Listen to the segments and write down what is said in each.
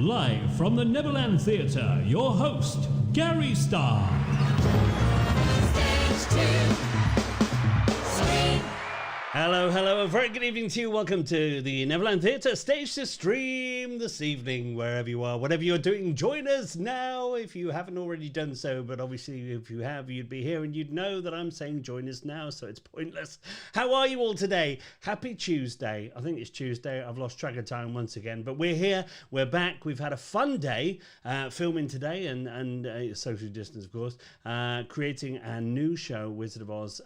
live from the Neverland Theatre, your host, Gary Starr. Stage 2. Hello, a very good evening to you. Welcome to the Neverland Theatre Stage to Stream this evening, wherever you are, whatever you're doing. Join us now if you haven't already done so, but obviously if you have, you'd be here and you'd know that I'm saying join us now, so it's pointless. How are you all today? Happy Tuesday. I think it's Tuesday. I've lost track of time once again, but we're here. We're back. We've had a fun day filming today and social distance, of course, creating a new show, Wizard of Oz.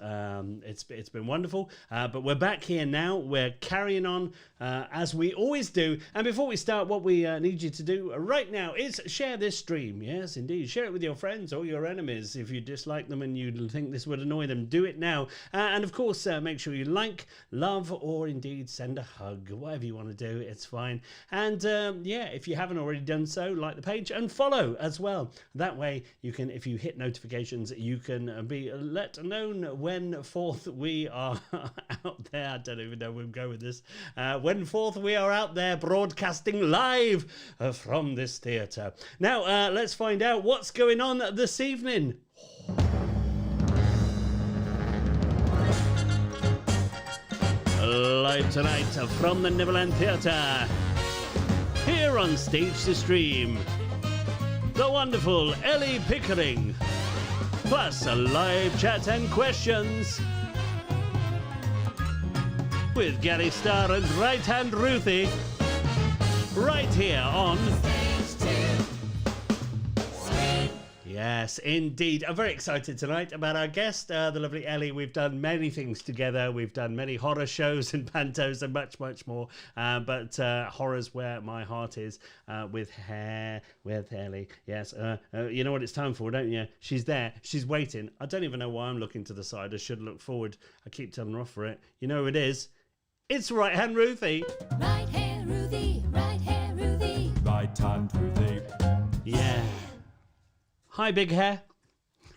It's been wonderful, but we're back here now. We're carrying on as we always do. And before we start, what we need you to do right now is share this stream. Yes, indeed. Share it with your friends or your enemies. If you dislike them and you think this would annoy them, do it now. And of course, make sure you like, love, or indeed send a hug. Whatever you want to do, it's fine. And yeah, if you haven't already done so, like the page and follow as well. That way, you can, if you hit notifications, you can be let known when forth we are out there. I don't even know where we go with this. When forth we are out there broadcasting live from this theatre. Now, let's find out what's going on this evening. Live tonight from the Neverland Theatre. Here on Stage to Stream, the wonderful Ellie Pickering. Plus a live chat and questions with Gary Starr and Right Hand Ruthie, right here on Yes, indeed. I'm very excited tonight about our guest, the lovely Ellie. We've done many things together. We've done many horror shows and pantos and much, much more. But horror's where my heart is with Ellie. Yes. You know what it's time for, don't you? She's there. She's waiting. I don't even know why I'm looking to the side. I should look forward. I keep telling her off for it. You know who it is? It's Right Hand Ruthie. Right hand Ruthie, right hand Ruthie. Right Hand Ruthie. Yeah. Hi, big hair.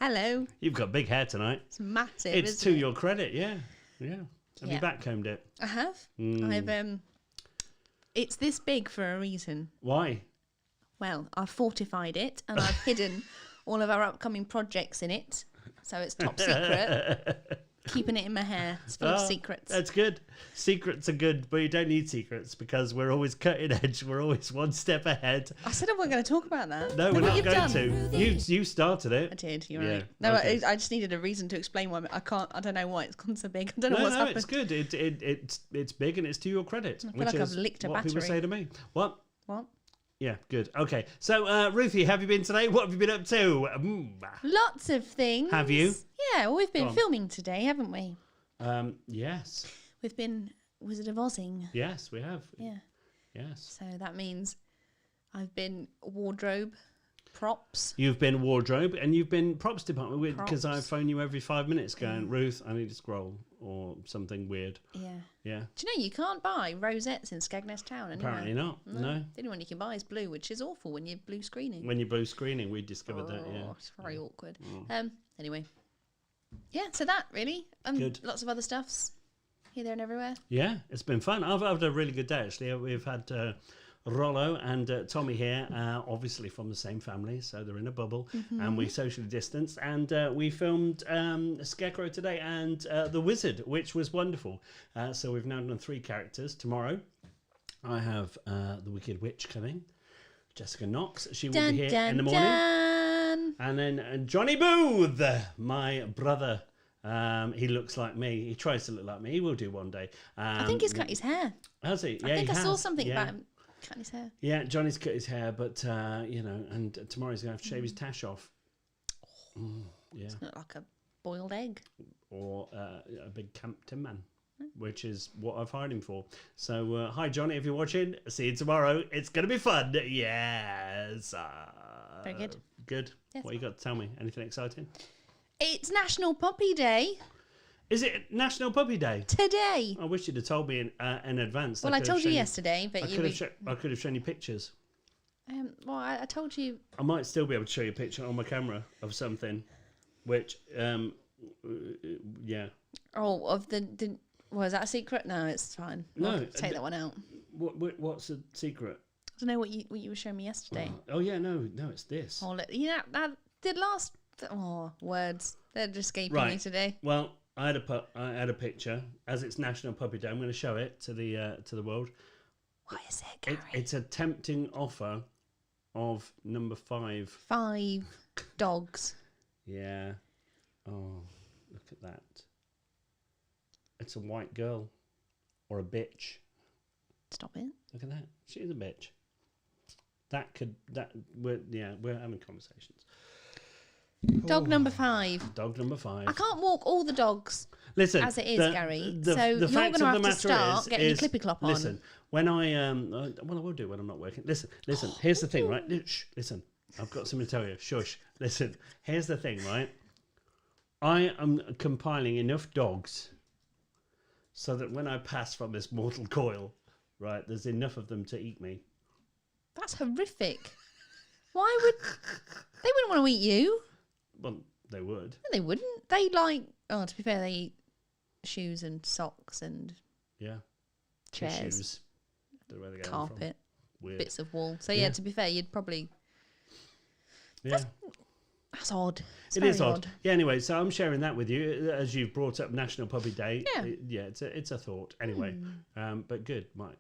Hello. You've got big hair tonight. It's massive. It's isn't to it? your credit, yeah. Have Yeah. you backcombed it? I have. I've It's this big for a reason. Why? Well, I've fortified it and I've hidden all of our upcoming projects in it, so it's top secret. Keeping it in my hair. It's full of secrets. That's good. Secrets are good, but you don't need secrets because we're always cutting edge. We're always one step ahead. I said I wasn't going to talk about that. No, we're Look not what going you've done. to. You started it. I did. You're Yeah, right. No, okay. I just needed a reason to explain why I can't. I don't know why it's gone so big. I don't know what's happened. It's good. It's big and it's to your credit. I feel like I've licked a what people battery. say to me. What? What? Yeah, good. Okay. So, Ruthie, have you been today? What have you been up to? Lots of things. Have you? Yeah. Well, we've Go been on. filming today, haven't we? Yes. We've been Wizard of Ozing. Yes, we have. Yeah. Yes. So that means I've been wardrobe, props. You've been wardrobe and you've been props department because I Props. phone you every 5 minutes going, Ruth, I need to scroll or something weird. Yeah. Yeah. Do you know you can't buy rosettes in Skegness Town anywhere? Apparently not. No. The only one you can buy is blue, which is awful when you're blue screening. When you're blue screening, we discovered that, yeah. It's very awkward. Anyway. Yeah, so that really. Good. Lots of other stuffs here, there and everywhere. Yeah, it's been fun. I've had a really good day, actually. We've had Rollo and Tommy here, obviously from the same family, so they're in a bubble, and we socially distanced, and we filmed Scarecrow today and the Wizard, which was wonderful. So we've now done 3 characters. Tomorrow, I have the Wicked Witch coming, Jessica Knox. She will be here in the morning. Dun. And then Johnny Booth, my brother. He looks like me. He tries to look like me. He will do one day. I think he's cut his hair. Has he? Yeah, I think he I saw has. something Yeah. about him cutting his hair. Yeah, Johnny's cut his hair, but, you know, and tomorrow he's going to have to shave his tash off. Yeah. It's not like a boiled egg. Or a big Camp Tin Man, which is what I've hired him for. So, hi, Johnny, if you're watching. See you tomorrow. It's going to be fun. Yes. Very good. Good. Yes. What you got to tell me? Anything exciting? It's National Puppy Day Is it National Puppy Day? today. I wish you'd have told me in advance. Well, I told you yesterday, but I could have shown you pictures. well, I told you. I might still be able to show you a picture on my camera of something, which, yeah. Oh, of the. Was that a secret? No, it's fine. No, I'll take that one out. What's the secret? don't know what you were showing me yesterday. Oh yeah, no, it's this. Oh, that did last. Oh, words. They're just escaping me Right. today. Well, I had a picture. As it's National Puppy Day, I'm going to show it to the world. What is it, Gary? It's a tempting offer of number 5. 5 dogs. Yeah. Oh, look at that. It's a white girl or a bitch. Stop it. Look at that. She's a bitch. We're having conversations. Dog number 5. Dog number 5. I can't walk all the dogs Listen, as it is, Gary. The so you're fact going to of have the to matter start getting your is, clippy clop on. Listen, when I well, I will do when I'm not working. Listen. Here's the thing, right? Shh, listen, I've got something to tell you. Shush. Listen. Here's the thing, right? I am compiling enough dogs so that when I pass from this mortal coil, right, there's enough of them to eat me. That's horrific. Why would they wouldn't want to eat you? Well, they would. No, they wouldn't. To be fair, they eat shoes and socks and Yeah. chairs, Tissues. Don't know where they're going from. carpet, Weird. bits of wall. So Yeah. yeah, to be fair, you'd probably. Yeah. That's odd. It's It is very odd. Yeah. Anyway, so I'm sharing that with you as you've brought up National Puppy Day. Yeah. It's a thought. Anyway, but good. Might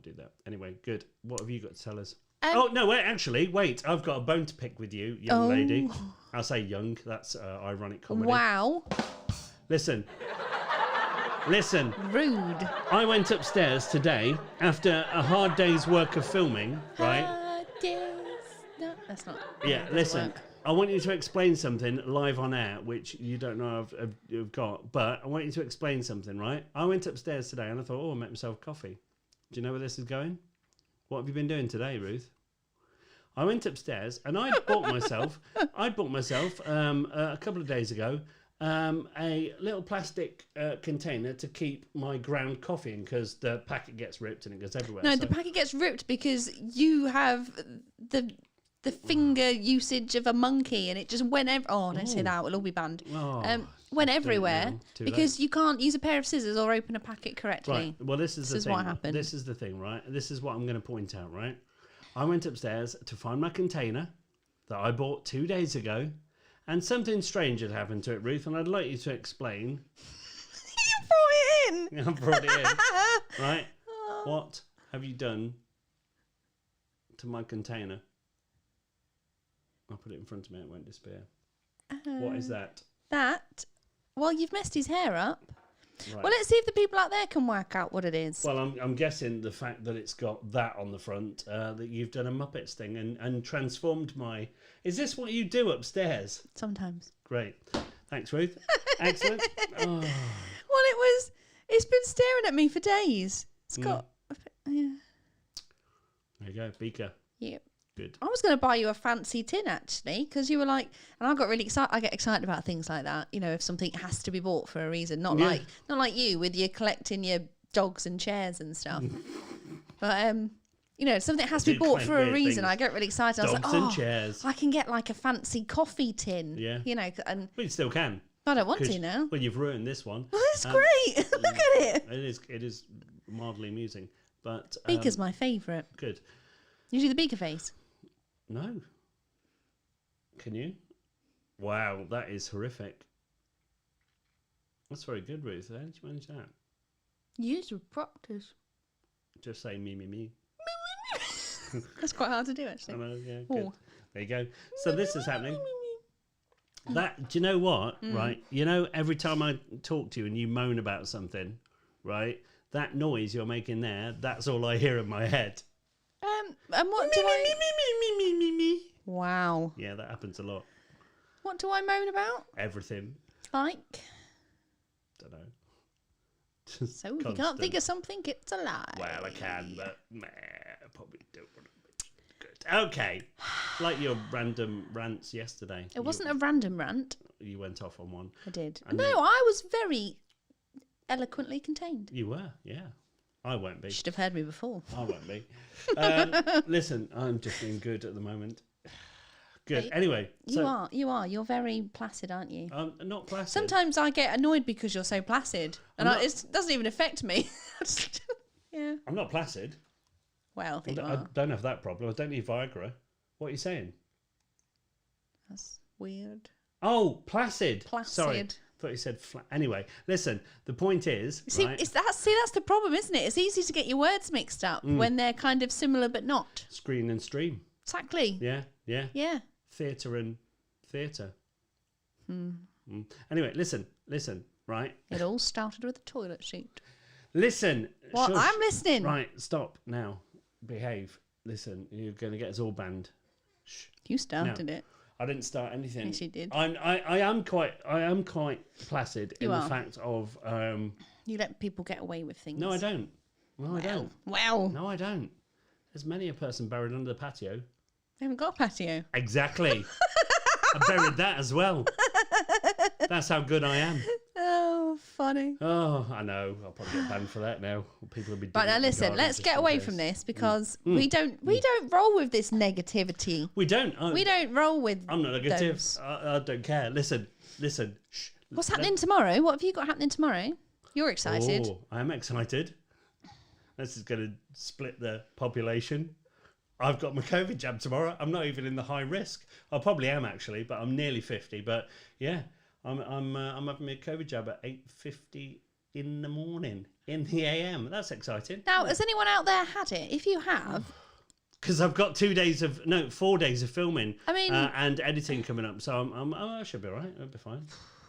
do that. Anyway, good. What have you got to tell us? Oh no! Wait. I've got a bone to pick with you, young lady. I'll say young. That's ironic comedy. Wow. Listen. Rude. I went upstairs today after a hard day's work of filming. Right. No, that's not. Yeah, that doesn't listen. work. I want you to explain something live on air, which you don't know I've got, but I want you to explain something, right? I went upstairs today and I thought, I make myself coffee. Do you know where this is going? What have you been doing today, Ruth? I went upstairs and I bought myself a couple of days ago a little plastic container to keep my ground coffee in because the packet gets ripped and it goes everywhere. No, So- the packet gets ripped because you have the finger usage of a monkey, and it just went. Don't say that; it'll all be banned. Went everywhere now. Too because you can't use a pair of scissors or open a packet correctly. Right. Well, this is the thing. what happened. This is the thing, right? This is what I'm going to point out, right? I went upstairs to find my container that I bought 2 days ago, and something strange had happened to it, Ruth, and I'd like you to explain. You brought it in. I brought it in, right? What have you done to my container? I'll put it in front of me, it won't disappear. What is that? Well, you've messed his hair up. Right. Well, let's see if the people out there can work out what it is. Well, I'm guessing the fact that it's got that on the front, that you've done a Muppets thing and transformed my... Is this what you do upstairs? Sometimes. Great. Thanks, Ruth. Excellent. Oh. Well, it's been staring at me for days. It's got... Yeah. There you go, beaker. Yep. Good. I was going to buy you a fancy tin actually, because you were like, and I got really excited. I get excited about things like that. You know, if something has to be bought for a reason, not like you with your collecting your dogs and chairs and stuff. But you know, something has to be bought for a reason. I get really excited. I was Dogs like, and chairs. I can get like a fancy coffee tin. Yeah. You know, and Well, you still can. I don't want to now. Well, you've ruined this one. Well, it's great. Look at it. It is mildly amusing, but Beaker's my favourite. good. You do the beaker face. No. Can you? Wow, that is horrific. That's very good, Ruth. How did you manage that? Years of practice. Just say me, me, me. That's quite hard to do, actually. I know, yeah, good. Oh. There you go. So this is happening. That, do you know what, right? You know, every time I talk to you and you moan about something, right? That noise you're making there, that's all I hear in my head. And what do I... Me. Wow. Yeah, that happens a lot. What do I moan about? Everything. Like? Don't know. Just So if you can't constant. think of something, it's a lie. Well, I can, but meh, I probably don't want to be good. Okay. Like your random rants yesterday. It wasn't a random rant. You went off on one. I did. And No, then- I was very eloquently contained. You were, yeah. I won't be. Should have heard me before. I won't be. Listen, I'm just being good at the moment. Good. Anyway. You are. You're very placid, aren't you? I'm not placid. Sometimes I get annoyed because you're so placid. And it doesn't even affect me. Yeah. I'm not placid. Well, I think you I are. don't have that problem. I don't need Viagra. What are you saying? That's weird. Oh, placid. Placid. Sorry. I thought you said flat. Anyway, listen, the point is, See, right, that's the problem, isn't it? It's easy to get your words mixed up when they're kind of similar but not. screen and stream. Exactly. Yeah, yeah. Yeah. Theatre and theatre. Anyway, listen, right? It all started with a toilet seat. Listen. What? shush. I'm listening. Right, stop now. Behave. Listen, you're going to get us all banned. Shh. You started it. I didn't start anything. Yes, you did. I am quite placid in You the are. fact of You let people get away with things. no, I don't. No, I don't. Well, No, I don't. There's many a person buried under the patio. they haven't got a patio. Exactly. I buried that as well. That's how good I am. Oh, funny. Oh, I know. I'll probably get banned for that now. People will be. Right, now digging up my listen, garden let's just get in away case. from this because we don't roll with this negativity. We don't. We don't roll with I'm not negative. those. I don't care. Listen. Shh. What's happening tomorrow? What have you got happening tomorrow? You're excited. Oh, I am excited. This is going to split the population. I've got my COVID jab tomorrow. I'm not even in the high risk. I probably am actually, but I'm nearly 50. But yeah, I'm having my COVID jab at 8:50 in the morning in the AM. That's exciting. Now, has anyone out there had it? If you have, Because I've got 4 days of filming. I mean- and editing coming up, so I should be all right. I'll be fine.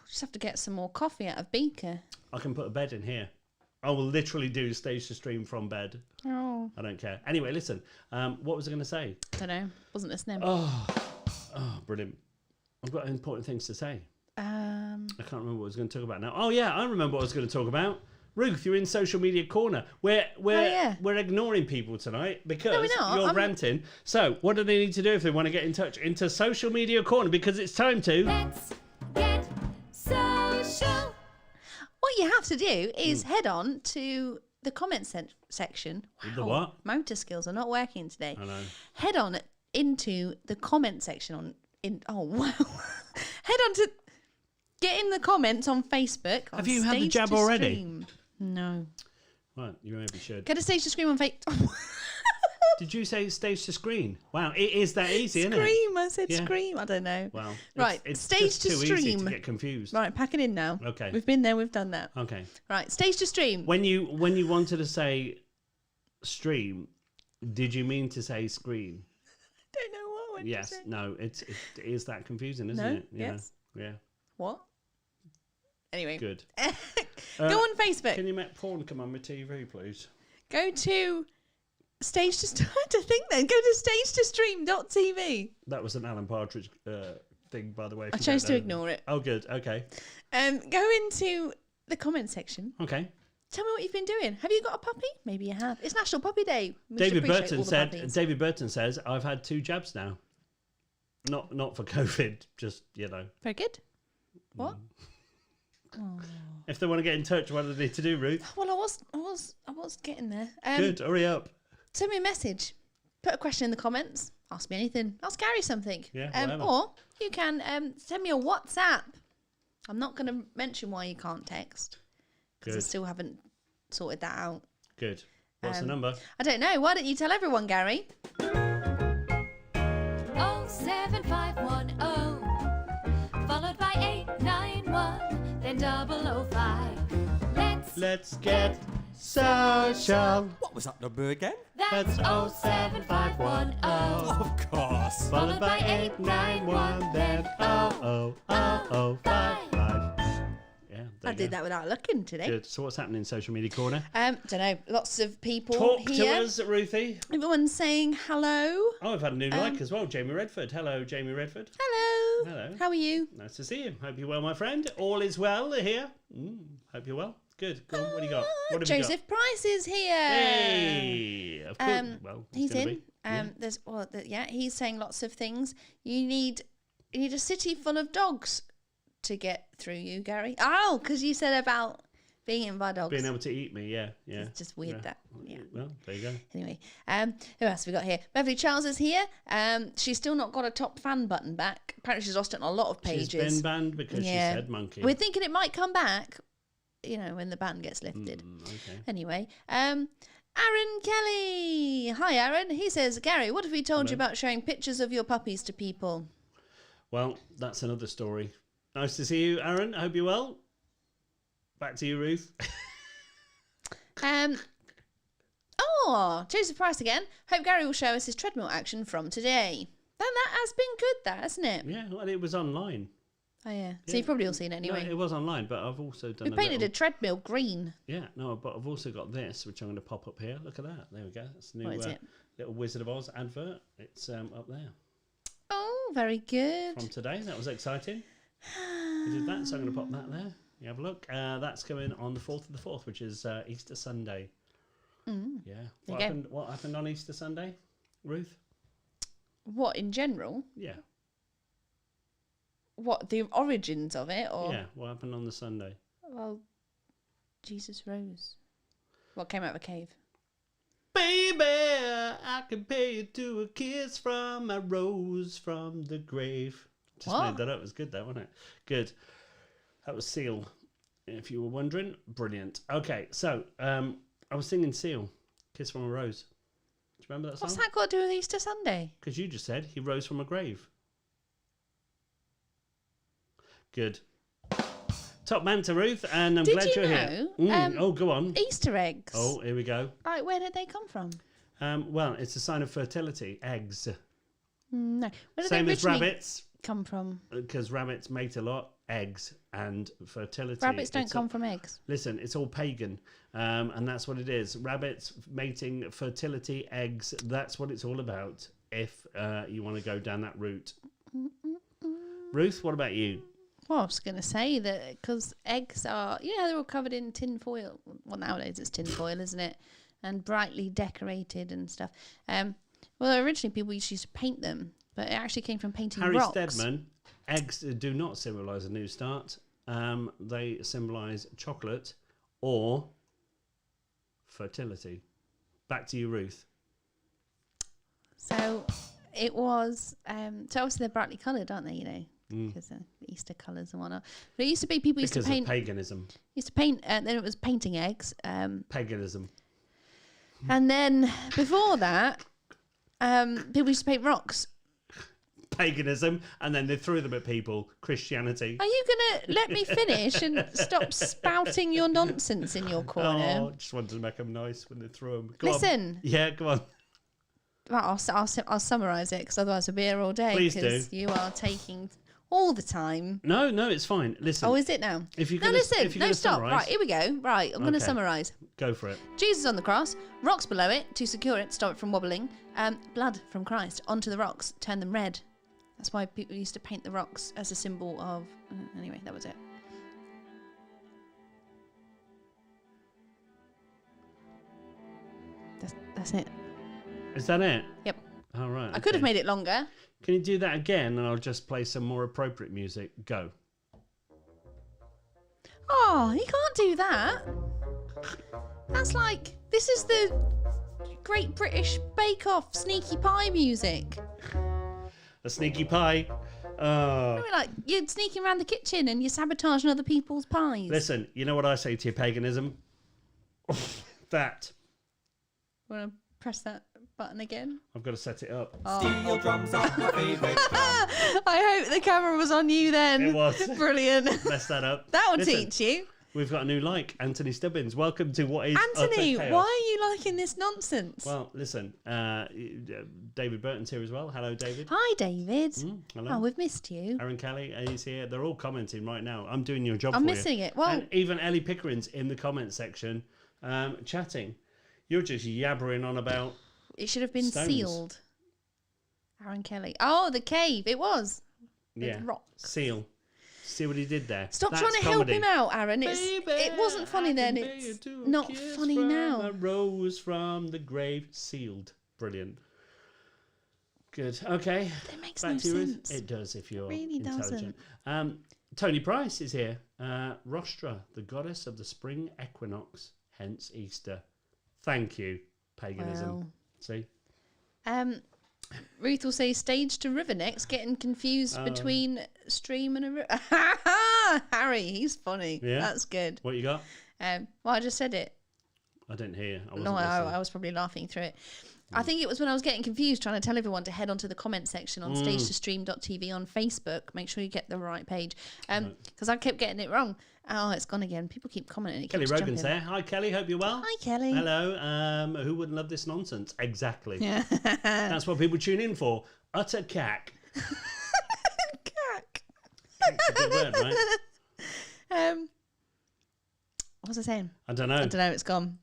just have to get some more coffee out of Beaker. I can put a bed in here. I will literally do stage to stream from bed. Oh, I don't care. Anyway, listen. What was I going to say? don't know. Wasn't listening. Oh, brilliant. I've got important things to say. Um, I can't remember what I was going to talk about now. Oh, yeah, I remember what I was going to talk about. Ruth, you're in social media corner. We're yeah. ignoring people tonight because No, we're not. you're I'm- ranting. So what do they need to do if they want to get in touch? Into social media corner because it's time to. Let's get social. what you have to do is head on to the comment section. Wow, The what? Motor skills are not working today. I know. Head on into the comment section oh wow. Head on to get in the comments on Facebook. Have you had the jab already? No. Right, you maybe should. Go to Stage to Scream on Facebook. Did you say stage to screen? Wow, it is that easy, isn't it? Scream. I said Yeah. scream. I don't know. Wow. Right, It's stage just to too easy stream. to get confused. Right, pack it in now. Okay. We've been there. We've done that. Okay. Right, Stage to Stream. When you wanted to say stream, did you mean to say screen? Don't know what I went to Yes. say. No. It is that confusing, isn't No, it? Yeah. yes. Yeah. What? Anyway, Good. go on Facebook. Can you make porn come on my TV, please? Go to Stage to to think then. Go to stagetostream.tv. That was an Alan Partridge thing, by the way. if I you chose don't to know. ignore it. Oh, good. Okay. Go into the comment section. Okay. Tell me what you've been doing. Have you got a puppy? Maybe you have. It's National Puppy Day. We should David appreciate Burton all the said. puppies. David Burton says, "I've had 2 jabs now. Not for COVID, just Very good. What? If they want to get in touch, what do they need to do, Ruth? Well, I was getting there. Good. Hurry up. Send me a message. Put a question in the comments. Ask me anything. Ask Gary something. Yeah, whatever. Or you can send me a WhatsApp. I'm not going to mention why you can't text because I Good. still haven't sorted that out. Good. What's the number? I don't know. Why don't you tell everyone, Gary? 07510 followed by 891 then 005. Let's get social. What was that number again? That's 07510 Of course. Followed by 891, then 00055. Yeah, there I you did go. that without looking today. Good. So what's happening in social media corner? Don't know. Lots of people Talk here. to us, Ruthie. Everyone's saying hello. Oh, I've had a new like as well. Jamie Redford. Hello, Jamie Redford. Hello. Hello. How are you? Nice to see you. Hope you're well, my friend. All is well here. Hope you're well. Good. Go on. What do you got? What have Joseph Price is here. you got? Hey. Of course. Well, He's gonna in. be. Yeah. He's saying lots of things. You need a city full of dogs to get through you, Gary. Oh, because you said about being eaten by dogs. Being able to eat me. Yeah. Yeah. It's just weird that. Yeah. Well, there you go. Anyway, who else have we got here? Beverly Charles is here. She's still not got a top fan button back. Apparently, she's lost it on a lot of pages. She's been banned because she said monkey. We're thinking it might come back. When the ban gets lifted. Okay. Anyway, Aaron Kelly. Hi, Aaron. He says, Gary, what have we told you about showing pictures of your puppies to people? Well, that's another story. Nice to see you, Aaron. I hope you're well. Back to you, Ruth. Joseph Price again. Hope Gary will show us his treadmill action from today. Then that has been good, that, hasn't it? Yeah, well, it was online. Oh, yeah. So you've probably all seen it anyway. No, it was online, but I've also done We painted a treadmill green. Yeah, no, but I've also got this, which I'm going to pop up here. Look at that. There we go. That's the new What is it? little Wizard of Oz advert. It's up there. Oh, very good. From today. That was exciting. We did that, so I'm going to pop that there. You have a look. That's coming on the 4th of the 4th, which is Easter Sunday. Yeah. What happened on Easter Sunday, Ruth? What, in general? Yeah. What, the origins of it? Or? Yeah, what happened on the Sunday? Well, Jesus rose. What came out of a cave? Baby, I compare you to a kiss from a rose from the grave. Just made that up. It was good, though, wasn't it? Good. That was Seal, if you were wondering. Brilliant. Okay, so I was singing Seal, Kiss from a Rose. Do you remember that song? What's that got to do with Easter Sunday? Because you just said he rose from a grave. Good. Top man to Ruth, and I'm glad you're here. Oh, go on. Easter eggs. Oh, here we go. Right, where did they come from? Well, it's a sign of fertility. Eggs. No. Where did Same they as originally rabbits. come from? Because rabbits mate a lot. Eggs and fertility. Rabbits don't come from eggs. Listen, it's all pagan, and that's what it is. Rabbits, mating, fertility, eggs. That's what it's all about. If you want to go down that route. Ruth, what about you? Well, I was going to say that because eggs are, they're all covered in tin foil. Well, nowadays it's tin foil, isn't it? And brightly decorated and stuff. Well, originally people used to paint them, but it actually came from painting Harry rocks. Steadman, eggs do not symbolise a new start. They symbolise chocolate or fertility. Back to you, Ruth. So it was, so obviously they're brightly coloured, aren't they, because Easter colours and whatnot. But it used to be people used to paint. Because of paganism. Used to paint, and then it was painting eggs. Paganism. And then before that, people used to paint rocks. Paganism, and then they threw them at people. Christianity. Are you going to let me finish and stop spouting your nonsense in your corner? Oh, just wanted to make them nice when they threw them. Listen. Yeah, go on. Right, I'll summarise it, because otherwise we'll be here all day. Please do. Because you are taking all the time. No, it's fine. Listen. Oh, is it now? If you listen. No, stop. Summarise, right, here we go. Right, I'm going to Okay. summarise. Go for it. Jesus on the cross, rocks below it to secure it, stop it from wobbling. Blood from Christ onto the rocks, turn them red. That's why people used to paint the rocks as a symbol of. Anyway, that was it. That's it. Is that it? Yep. All right. I could have made it longer. Can you do that again, and I'll just play some more appropriate music? Go. Oh, you can't do that. That's like, this is the Great British Bake Off sneaky pie music. A sneaky pie. Oh. I mean, like, you're sneaking around the kitchen and you're sabotaging other people's pies. Listen, you know what I say to your paganism? That. Want to press that button again? I've got to set it up. Steel drums are my favourite drum. I hope the camera was on you then. It was. Brilliant. Mess that up. That'll Listen, teach you. We've got a new like, Anthony Stubbins. Welcome to what is Anthony, utter chaos. why are you liking this nonsense? Well, listen, David Burton's here as well. Hello, David. Hi, David. Hello. Oh, we've missed you. Aaron Kelly, he's here. They're all commenting right now. I'm doing your job I'm for missing you. it. Well, And even Ellie Pickering's in the comment section chatting. You're just yabbering on about... it should have been stones. sealed. Aaron Kelly. Oh, the cave. It was. Yeah. Rocks. Seal. See what he did there? Stop That's trying to comedy. help him out, Aaron. Baby, It wasn't funny I then. can pay you It's to a not kiss funny from now. A rose from the grave, sealed. Brilliant. Good. Okay. That makes Back no to you, Ruth. sense. It does if you're really intelligent. Tony Price is here. Rostra, the goddess of the spring equinox, hence Easter. Thank you, paganism. Well. See? Ruth will say stage to river next, getting confused between stream and a river. Harry, he's funny. Yeah? That's good. What you got? Well, I just said it. I didn't hear. I wasn't No, listening. I was probably laughing through it. I think it was when I was getting confused trying to tell everyone to head onto the comment section on stagetostream.tv on Facebook. Make sure you get the right page. Because I kept getting it wrong. Oh, it's gone again. People keep commenting. It Kelly keeps Rogan's jumping. there. Hi, Kelly. Hope you're well. Hi, Kelly. Hello. Who wouldn't love this nonsense? Exactly. Yeah. That's what people tune in for. Utter cack. Cack. It's a good word, right? What was I saying? I don't know. I don't know. It's gone.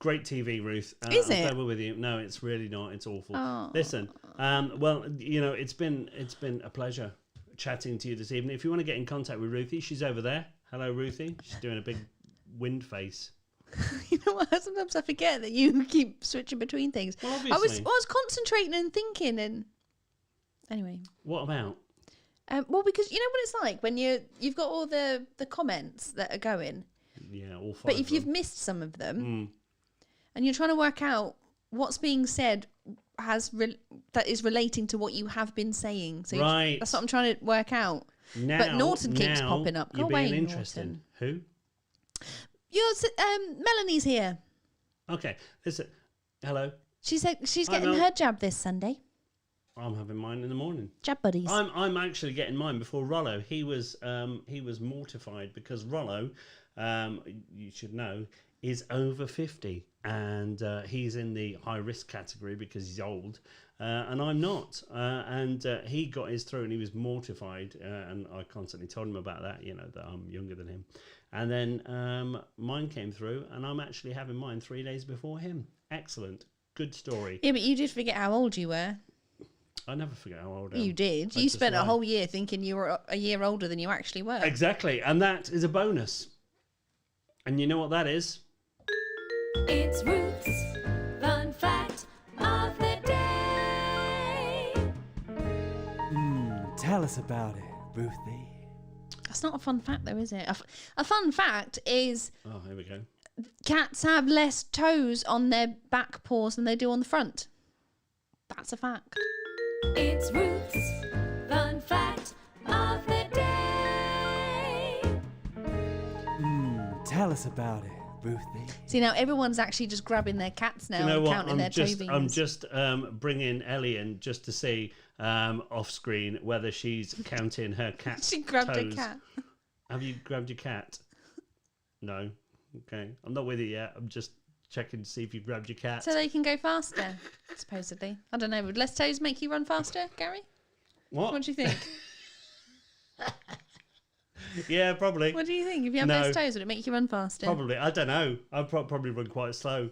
Great TV, Ruth. Is I'm it? sober with you. No, it's really not. It's awful. Oh. Listen, well, you know, it's been a pleasure chatting to you this evening. If you want to get in contact with Ruthie, she's over there. Hello, Ruthie. She's doing a big wind face. You know what? Sometimes I forget that you keep switching between things. Well, I obviously. was concentrating and thinking, and anyway. What about? Well, because you know what it's like when you've got all the comments that are going, Yeah, all five. but if of you've them. missed some of them, and you're trying to work out what's being said that is relating to what you have been saying, so Right. that's what I'm trying to work out. But Norton keeps popping up. Go You're being away, interesting. Norton. Who? Melanie's here. Okay. Listen. Hello. She said she's Hi, getting Mel. her jab this Sunday. I'm having mine in the morning. Jab buddies. I'm actually getting mine before Rollo. He was mortified because Rollo, you should know, is over 50 and he's in the high risk category because he's old, and I'm not. And he got his through and he was mortified, and I constantly told him about that, you know, that I'm younger than him. And then mine came through, and I'm actually having mine 3 days before him. Excellent, good story. Yeah, but you did forget how old you were. I never forget how old I am. You did. I You just spent a lie. whole year thinking you were a year older than you actually were. Exactly, and that is a bonus. And you know what that is? It's Ruth's fun fact of the day. Tell us about it, Ruthie. That's not a fun fact, though, is it? A fun fact is Oh, here we go. cats have less toes on their back paws than they do on the front. That's a fact. It's Ruth's fun fact of the day. Tell us about it, Ruthie. See, now everyone's actually just grabbing their cats now You know and what? counting their toe beans. I'm just bringing Ellie in just to see off screen whether she's counting her cat. She grabbed toes. a cat. Have you grabbed your cat? No. Okay. I'm not with you yet. I'm just checking to see if you grabbed your cat. So they can go faster, supposedly. I don't know. Would less toes make you run faster, Gary? What? What do you think? Yeah, probably. What do you think? If you have No. less toes, would it make you run faster? Probably. I don't know. I'll probably run quite slow.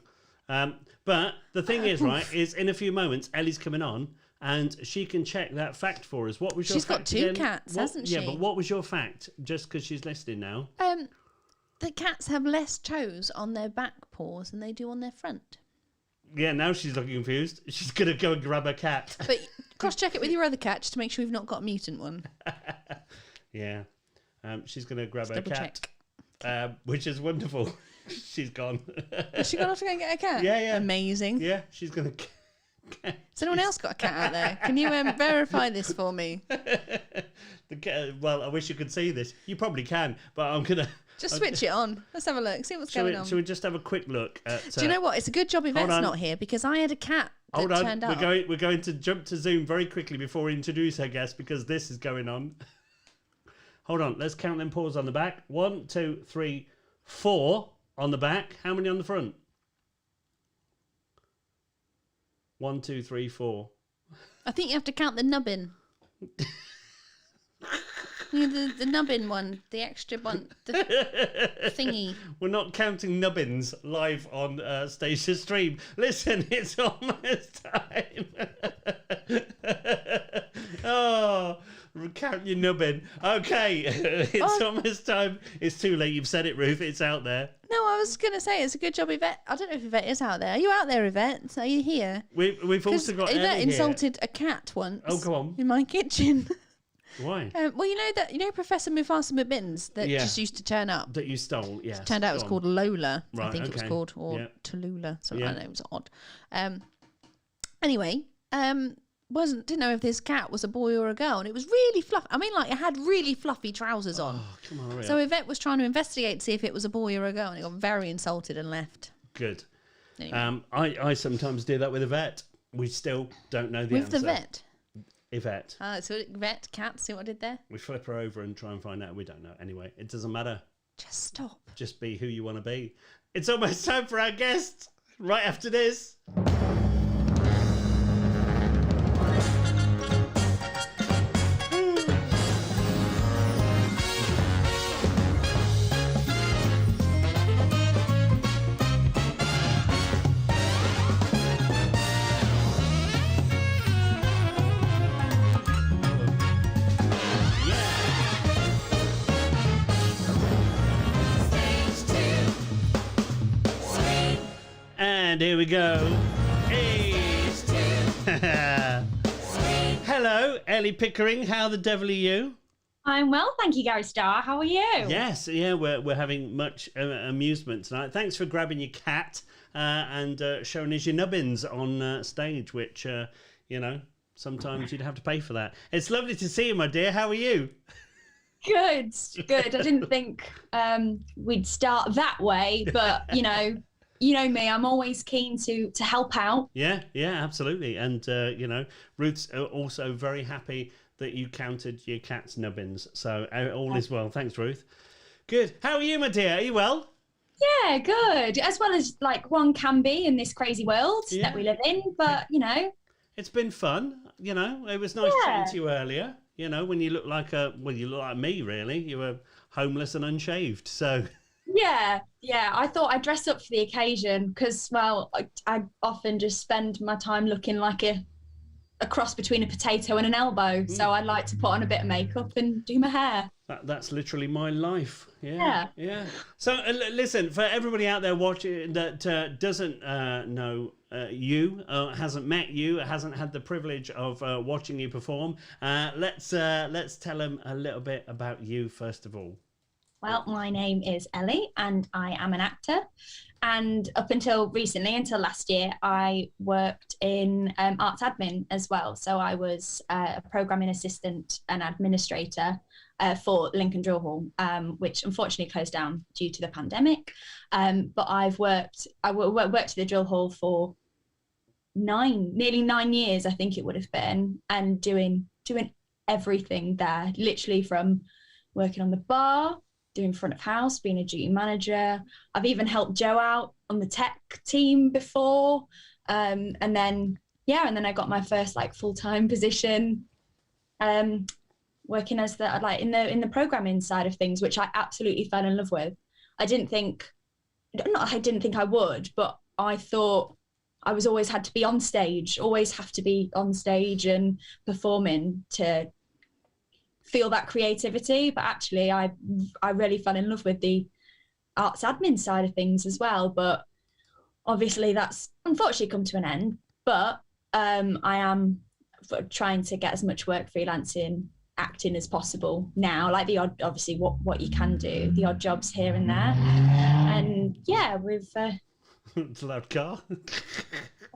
But the thing is, right, is in a few moments, Ellie's coming on and she can check that fact for us. What was your She's got fact two again? cats, hasn't Yeah, she? but what was your fact? Just because she's listening now. The cats have less toes on their back paws than they do on their front. Yeah, now she's looking confused. She's going to go and grab her cat. But cross-check it with your other cat just to make sure you've not got a mutant one. Yeah. She's going to grab her Double cat, check. which is wonderful. She's gone. Has she gone off to go and get a cat? Yeah, yeah. Amazing. Yeah, she's going to... Has anyone else got a cat out there? Can you verify this for me? Well, I wish you could see this. You probably can, but I'm going to... Just switch it on. Let's have a look. See what's going on. Shall we just have a quick look at... Do you know what? It's a good job Yvette's on. not here because I had a cat that Hold on, turned up. we're going to jump to Zoom very quickly before we introduce our guest because this is going on. Hold on, let's count them paws on the back. 1, 2, 3, 4 on the back. How many on the front? 1, 2, 3, 4. I think you have to count the nubbin. The nubbin one, the extra one, the thingy. We're not counting nubbins live on Stacia Stream. Listen, it's almost time. Oh, count your nubbin. Okay, it's almost time. It's too late. You've said it, Ruth. It's out there. No, I was going to say it's a good job Yvette. I don't know if Yvette is out there. Are you out there, Yvette? Are you here? We've also got Yvette Ellie insulted a cat once. Oh, go on. In my kitchen. Here. Why? Well, you know Professor Mufasa McBittens that Yeah. just used to turn up. That you stole, yes. Turned out it was Go on. called Lola. I Right, think it was okay. called, or Yeah. Tallulah. So Yeah. I don't know, it was odd. Anyway, didn't know if this cat was a boy or a girl, and it was really fluffy. I mean, like it had really fluffy trousers on. Oh, come on, hurry So up. Yvette was trying to investigate to see if it was a boy or a girl, and it got very insulted and left. Good. Anyway. I sometimes do that with a vet. We still don't know the With answer. the vet. Yvette. So vet, cat, see what I did there? We flip her over and try and find out. We don't know. Anyway, it doesn't matter. Just stop. Just be who you want to be. It's almost time for our guest. Right after this. And here we go. Hey. Hello, Ellie Pickering. How the devil are you? I'm well, thank you, Gary Starr. How are you? Yes, yeah, we're having much amusement tonight. Thanks for grabbing your cat and showing us your nubbins on stage, which, sometimes you'd have to pay for that. It's lovely to see you, my dear. How are you? Good. I didn't think we'd start that way, but you know me. I'm always keen to help out. Yeah, absolutely. And Ruth's also very happy that you counted your cat's nubbins. So all is well. Thanks, Ruth. Good. How are you, my dear? Are you well? Yeah, good. As well as like one can be in this crazy world that we live in. But it's been fun. It was nice chatting to you earlier. When you look like you look like me, really. You were homeless and unshaved. So. Yeah. I thought I'd dress up for the occasion because, well, I often just spend my time looking like a cross between a potato and an elbow. So I like to put on a bit of makeup and do my hair. That's literally my life. Yeah. So listen, for everybody out there watching that doesn't know you, hasn't met you, hasn't had the privilege of watching you perform, let's tell them a little bit about you first of all. Well, my name is Ellie and I am an actor. And up until recently, until last year, I worked in arts admin as well. So I was a programming assistant and administrator for Lincoln Drill Hall, which unfortunately closed down due to the pandemic. But I worked at the Drill Hall for nearly 9 years, I think it would have been, and doing everything there, literally from working on the bar, doing front of house, being a duty manager. I've even helped Joe out on the tech team before. And then I got my first full-time position working as in the programming side of things, which I absolutely fell in love with. I didn't think I would, but I thought I was always have to be on stage and performing to feel that creativity. But actually I really fell in love with the arts admin side of things as well. But obviously that's unfortunately come to an end. But I am trying to get as much work freelancing acting as possible now, like the odd, obviously what you can do, the odd jobs here and there. And we've it's a loud car.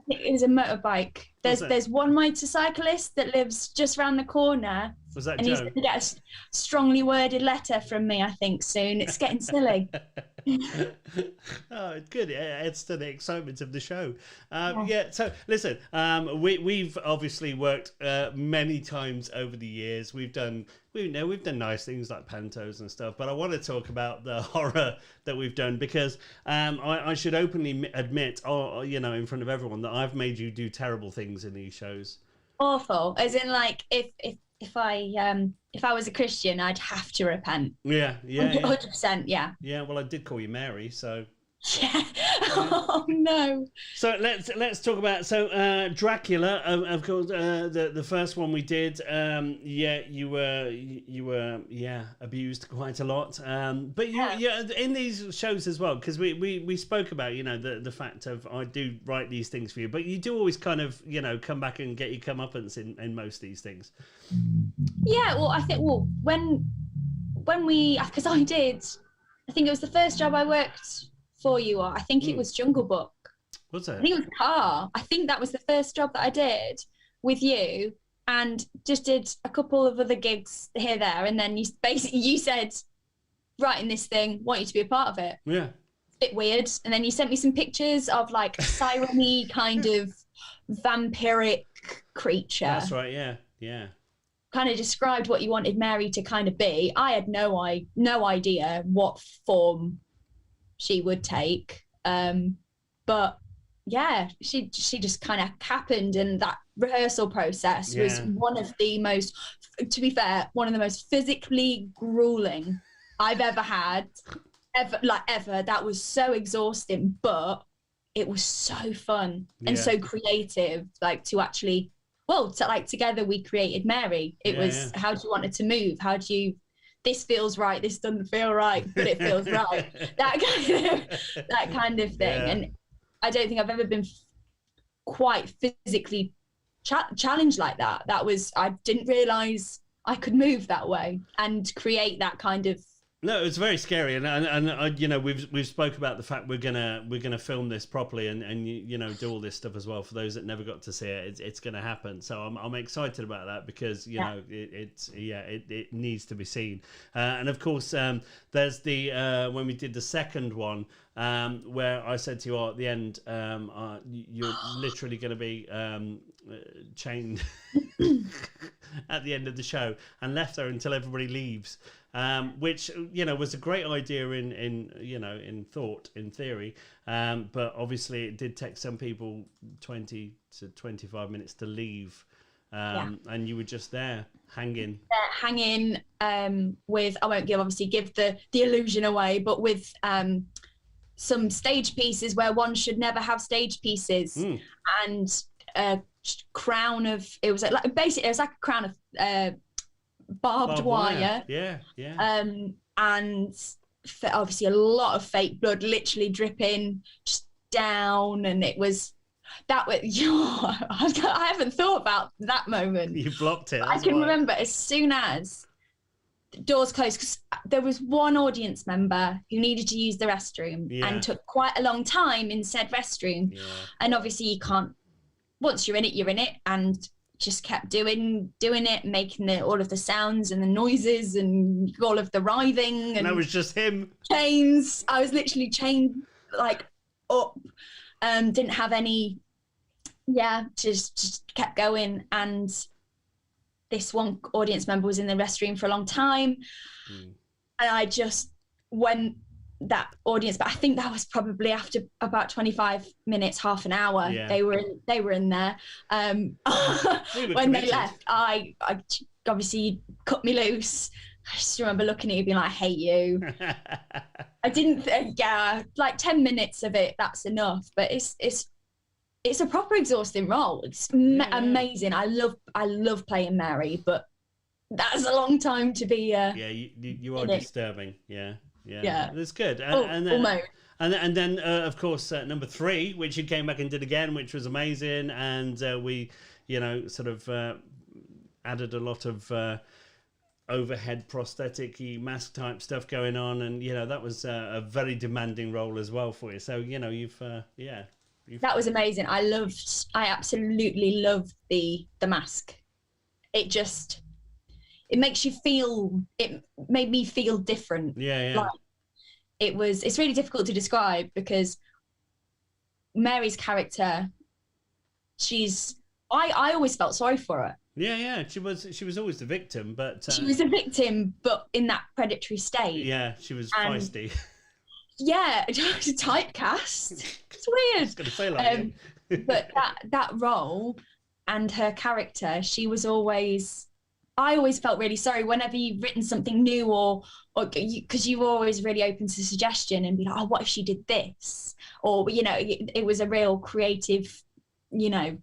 it was a motorbike. There's one motorcyclist that lives just around the corner. Was that and Joe? He's going to get a strongly worded letter from me, I think, soon. It's getting silly. Oh, it's good. It adds to the excitement of the show. So listen, we've obviously worked many times over the years. We've done nice things like pantos and stuff, but I want to talk about the horror that we've done because I should openly admit, in front of everyone, that I've made you do terrible things in these shows. Awful, as in if I was a Christian, I'd have to repent. Yeah. 100%, yeah. Yeah, well, I did call you Mary, so. Yeah. Oh no. So let's talk about Dracula. Of course, the first one we did. You were abused quite a lot. But you in these shows as well, because we spoke about the fact of I do write these things for you, but you do always kind of come back and get your comeuppance in most of these things. Yeah. Well, I think when we, because I think it was the first job I worked for you, or I think it was Jungle Book. What's that? I think it was Car. I think that was the first job that I did with you, and just did a couple of other gigs here, there, and then you said, writing this thing, want you to be a part of it. Yeah. bit weird. And then you sent me some pictures of like a siren-y kind of vampiric creature. That's right. Yeah. Kind of described what you wanted Mary to kind of be. I had no idea what form she would take. But yeah, she just kind of happened, and that rehearsal process was one of the most, to be fair, one of the most physically grueling I've ever had. Ever. That was so exhausting, but it was so fun and so creative. Like to actually, together we created Mary. It was how do you want it to move? How do you? This feels right. This doesn't feel right, but it feels right. That kind of thing. Yeah. And I don't think I've ever been quite physically challenged like that. I didn't realize I could move that way and create that kind of. No, it's very scary, and you know we've spoke about the fact we're gonna film this properly and you know do all this stuff as well. For those that never got to see it, it's gonna happen. So I'm excited about that because you know it needs to be seen. And of course, there's the when we did the second one where I said to you at the end, you're literally going to be chained at the end of the show and left there until everybody leaves. Which you know was a great idea in thought, in theory, but obviously it did take some people 20 to 25 minutes to leave, and you were just there hanging with, I won't give the illusion away, but with some stage pieces where one should never have stage pieces, and a crown of, it was like a crown of barbed wire. Yeah. And obviously a lot of fake blood literally dripping just down, and it was that was I haven't thought about that moment. You blocked it. I can remember as soon as the doors closed, because there was one audience member who needed to use the restroom and took quite a long time in said restroom, and obviously you can't, once you're in it, and just kept doing it, making all of the sounds and the noises and all of the writhing. And that was just him. Chains. I was literally chained like up. Didn't have any. Yeah, just kept going. And this one audience member was in the restroom for a long time, and I just went. That audience, but I think that was probably after about 25 minutes, half an hour. They were in there. When they left, I obviously cut me loose. I just remember looking at you being like, I hate you. I didn't think, like 10 minutes of it, that's enough. But it's a proper exhausting role. It's amazing. I love playing Mary, but that's a long time to be you are disturbing. Yeah, that's good. And then of course, number 3, which you came back and did again, which was amazing. And we, you know, sort of added a lot of overhead prosthetic mask type stuff going on. And, you know, that was a very demanding role as well for you. So, you know, you've that was amazing. I absolutely loved the mask. It makes you feel, it made me feel different. Like, it's really difficult to describe, because Mary's character, I always felt sorry for her. Yeah. She was always the victim, but she was a victim, but in that predatory state. Yeah, she was feisty. Yeah, typecast. It's weird. I was gonna say like but that role and her character, I always felt really sorry whenever you've written something new, or because you were always really open to suggestion and be like, oh, what if she did this? Or, you know, it was a real creative, you know,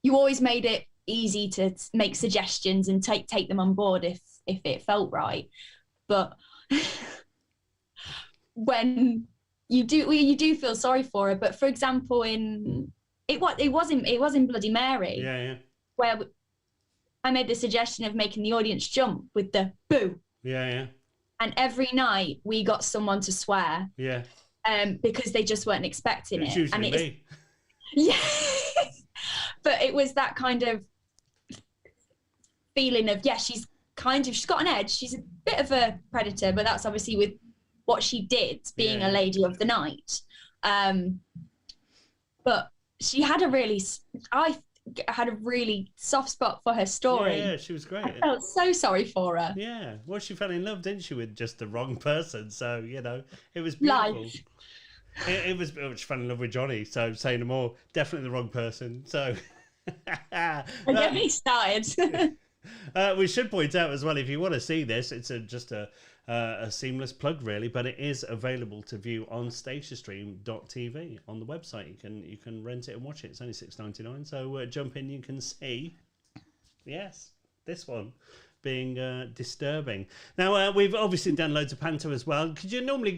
you always made it easy to make suggestions and take them on board if it felt right. But when you do feel sorry for her. But for example, it was in Bloody Mary, where I made the suggestion of making the audience jump with the boo. Yeah. And every night we got someone to swear. Yeah. Because they just weren't expecting it. Usually me. Yeah. But it was that kind of feeling of, she's got an edge. She's a bit of a predator, but that's obviously with what she did being a lady of the night. But she had I had a really soft spot for her story. Yeah, she was great. I felt so sorry for her. Yeah, well, she fell in love, didn't she, with just the wrong person? So, you know, it was beautiful. Life. It was, she fell in love with Johnny, so say no more. Definitely the wrong person. So, And get me started. we should point out as well, if you want to see this, it's just a seamless plug, really, but it is available to view on stagestream.tv on the website. You can rent it and watch it. It's only $6.99, so jump in. You can see, yes, this one being disturbing. Now we've obviously done loads of panto as well. Could you normally,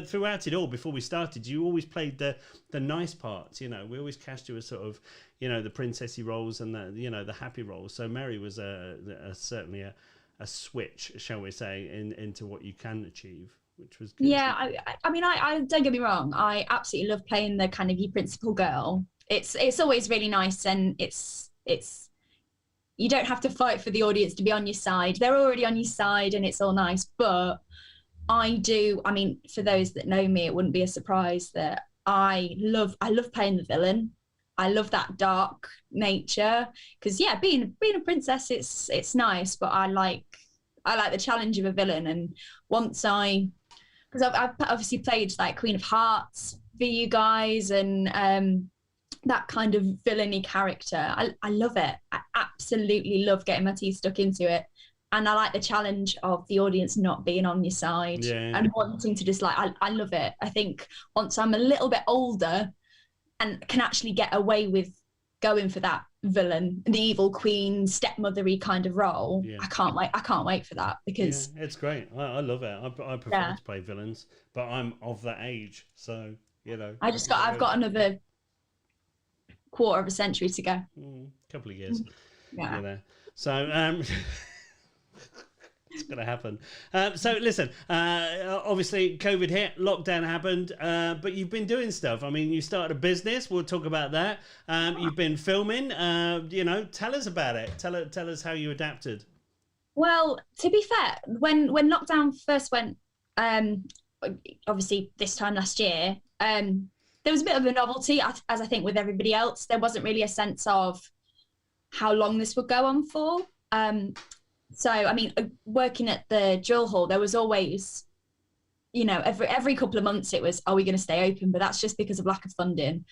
throughout it all, before we started, you always played the nice parts. You know, we always cast you as sort of, the princessy roles and the happy roles. So Mary was certainly a switch, shall we say, into what you can achieve, which was good. Yeah, I mean, I don't get me wrong. I absolutely love playing the kind of your principal girl. It's always really nice, and it's you don't have to fight for the audience to be on your side. They're already on your side, and it's all nice. But I mean, for those that know me, it wouldn't be a surprise that I love playing the villain. I love that dark nature because being a princess, it's nice, but I like the challenge of a villain. And because I've obviously played like Queen of Hearts for you guys, and that kind of villainy character, I love it. I absolutely love getting my teeth stuck into it, and I like the challenge of the audience not being on your side and wanting to just I love it. I think once I'm a little bit older and can actually get away with going for that villain, the evil queen, stepmothery kind of role. Yeah. I can't wait for that because it's great. I love it. I prefer to play villains, but I'm of that age, so I've got another quarter of a century to go. Couple of years. Yeah. So it's going to happen. So listen, obviously COVID hit, lockdown happened, but you've been doing stuff. I mean, you started a business. We'll talk about that. You've been filming. Tell us about it. Tell us how you adapted. Well, to be fair, when lockdown first went, obviously this time last year, there was a bit of a novelty, as I think with everybody else. There wasn't really a sense of how long this would go on for. So, I mean, working at the drill hall, there was always, every couple of months it was, are we going to stay open? But that's just because of lack of funding.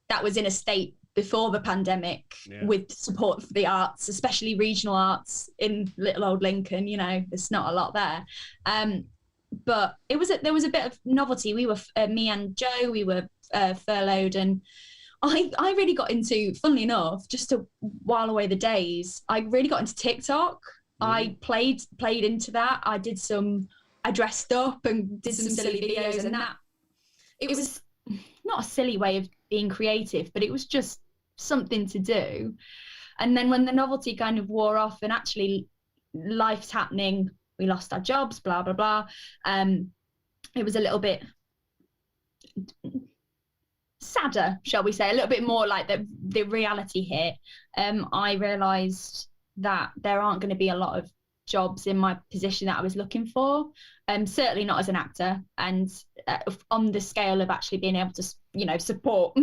That was in a state before the pandemic with support for the arts, especially regional arts in little old Lincoln. There's not a lot there. But there was a bit of novelty. We were, me and Joe, we were furloughed, and I really got into, funnily enough, just to while away the days, I really got into TikTok. I played into that. I dressed up and did some silly videos, and that it was not a silly way of being creative, but it was just something to do. And then when the novelty kind of wore off and actually life's happening, we lost our jobs, blah, blah, blah. It was a little bit sadder, shall we say, a little bit more like the reality hit. I realised that there aren't going to be a lot of jobs in my position that I was looking for, certainly not as an actor, and on the scale of actually being able to, support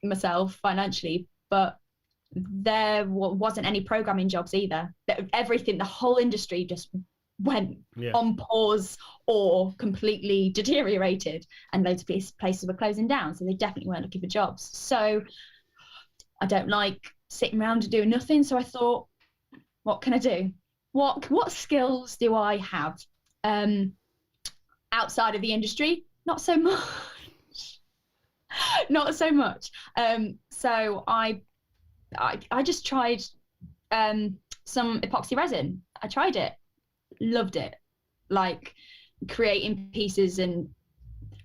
myself financially. But there wasn't any programming jobs either. Everything, the whole industry just went on pause or completely deteriorated, and loads of places were closing down, so they definitely weren't looking for jobs. So I don't like sitting around and doing nothing, so I thought, what can I do? What skills do I have outside of the industry? Not so much. So I just tried some epoxy resin. I tried it, loved it, like creating pieces and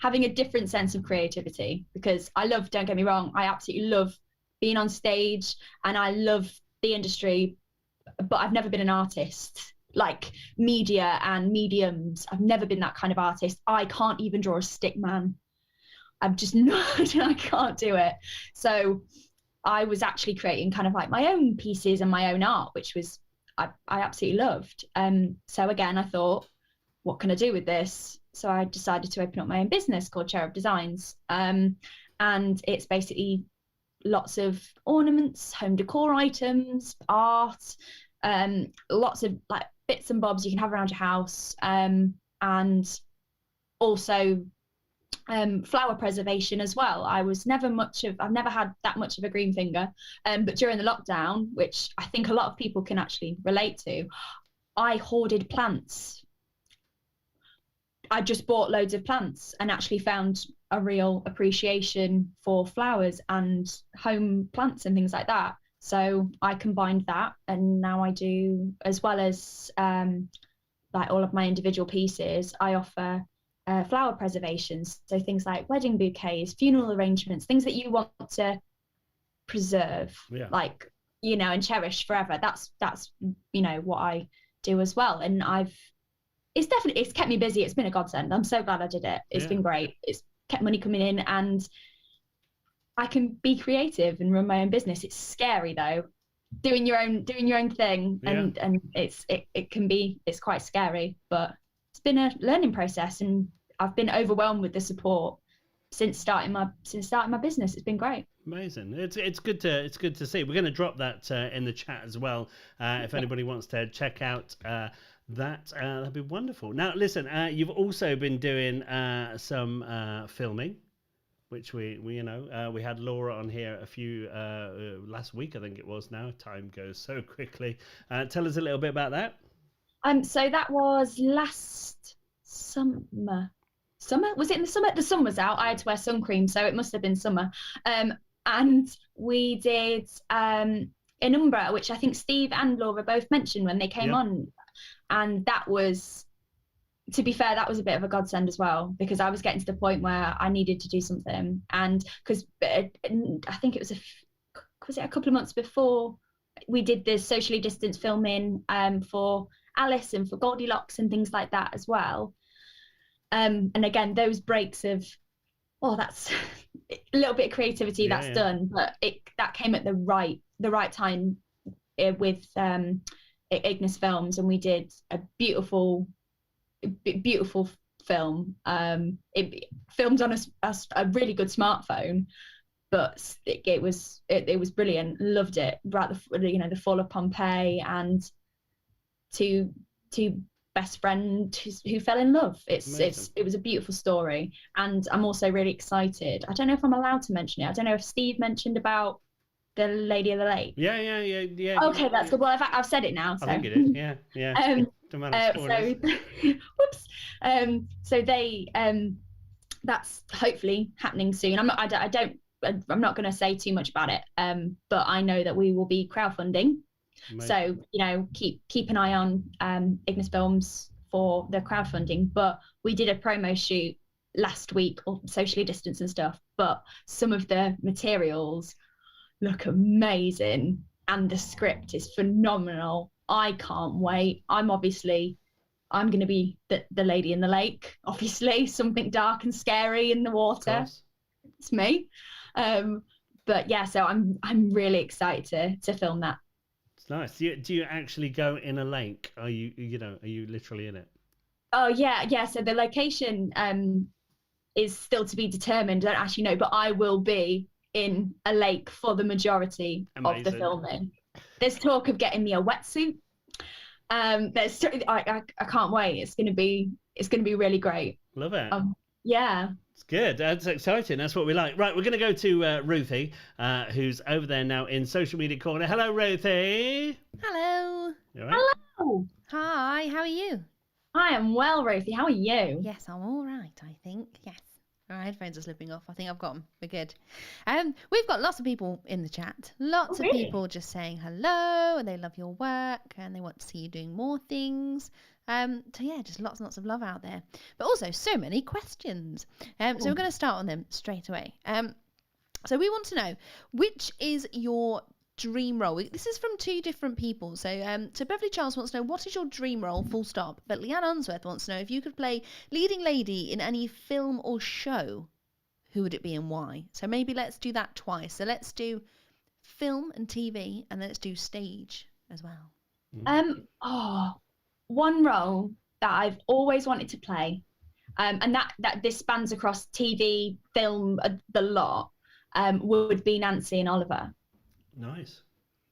having a different sense of creativity, because don't get me wrong, I absolutely love being on stage and I love the industry, but I've never been an artist, like media and mediums. I've never been that kind of artist. I can't even draw a stick man. I'm just not, I can't do it. So I was actually creating kind of like my own pieces and my own art, which was I absolutely loved. So again, I thought, what can I do with this? So I decided to open up my own business called Cherub Designs. And it's basically lots of ornaments, home decor items, art, lots of like bits and bobs you can have around your house, and also flower preservation as well. I've never had that much of a green finger, but during the lockdown, which I think a lot of people can actually relate to, I hoarded plants. I just bought loads of plants and actually found a real appreciation for flowers and home plants and things like that. So I combined that, and now I do, as well as like all of my individual pieces, I offer flower preservations. So things like wedding bouquets, funeral arrangements, things that you want to preserve, like, you know, and cherish forever. That's you know, what I do as well. And it's kept me busy. It's been a godsend. I'm so glad I did it. It's been great. It's kept money coming in, and I can be creative and run my own business. It's scary though, doing your own thing, and it's quite scary, but it's been a learning process, and I've been overwhelmed with the support since starting my business. It's been great. Amazing. It's good to see. We're going to drop that in the chat as well. If anybody wants to check out that'd be wonderful. Now, listen, you've also been doing some filming, which we had Laura on here a few last week, I think it was. Now time goes so quickly. Tell us a little bit about that. So that was last summer. Was it in the summer? The sun was out. I had to wear sun cream, so it must have been summer. And we did in Umbra, which I think Steve and Laura both mentioned when they came on. And that was, to be fair, that was a bit of a godsend as well, because I was getting to the point where I needed to do something. And because I think it was a couple of months before we did this socially distanced filming for Alice and for Goldilocks and things like that as well. And again, those breaks of, that's a little bit of creativity done, but that came at the right time with Ignis Films, and we did a beautiful film. It filmed on a really good smartphone, but it was brilliant. Loved it. Right, the fall of Pompeii, and two best friends who fell in love. It was a beautiful story, and I'm also really excited. I don't know if I'm allowed to mention it. I don't know if Steve mentioned about the Lady of the Lake. Yeah. Okay, that's good. Well, I've said it now. So. I think it is. Yeah. Whoops. So they that's hopefully happening soon. I'm not going to say too much about it. But I know that we will be crowdfunding. Amazing. So keep an eye on Ignis Films for the crowdfunding. But we did a promo shoot last week, or socially distanced and stuff. But some of the materials look amazing, and the script is phenomenal. I can't wait. I'm going to be the lady in the lake, obviously, something dark and scary in the water. It's me. But yeah, so I'm really excited to film that. It's nice. Do you actually go in a lake? Are you literally in it? Oh yeah. So the location is still to be determined. I don't actually know, but I will be in a lake for the majority of the filming. There's talk of getting me a wetsuit. I can't wait. It's gonna be really great. Love it. Yeah. It's good. That's exciting. That's what we like. Right, we're going to go to Ruthie, who's over there now in social media corner. Hello, Ruthie. Hello. You all right? Hello. Hi. How are you? I am well, Ruthie. How are you? Yes, I'm all right. I think. Yes. Our headphones are slipping off. I think I've got them. We're good. We've got lots of people in the chat. Lots of people just saying hello, and they love your work, and they want to see you doing more things. So yeah, just lots and lots of love out there. But also so many questions. So we're going to start on them straight away. So we want to know, which is your dream role? This is from two different people. So Beverly Charles wants to know, what is your dream role, full stop. But Leanne Unsworth wants to know, if you could play leading lady in any film or show, who would it be and why? So maybe let's do that twice. So let's do film and TV, and then let's do stage as well. One role that I've always wanted to play, and that this spans across TV, film, the lot, would be Nancy in Oliver. Nice.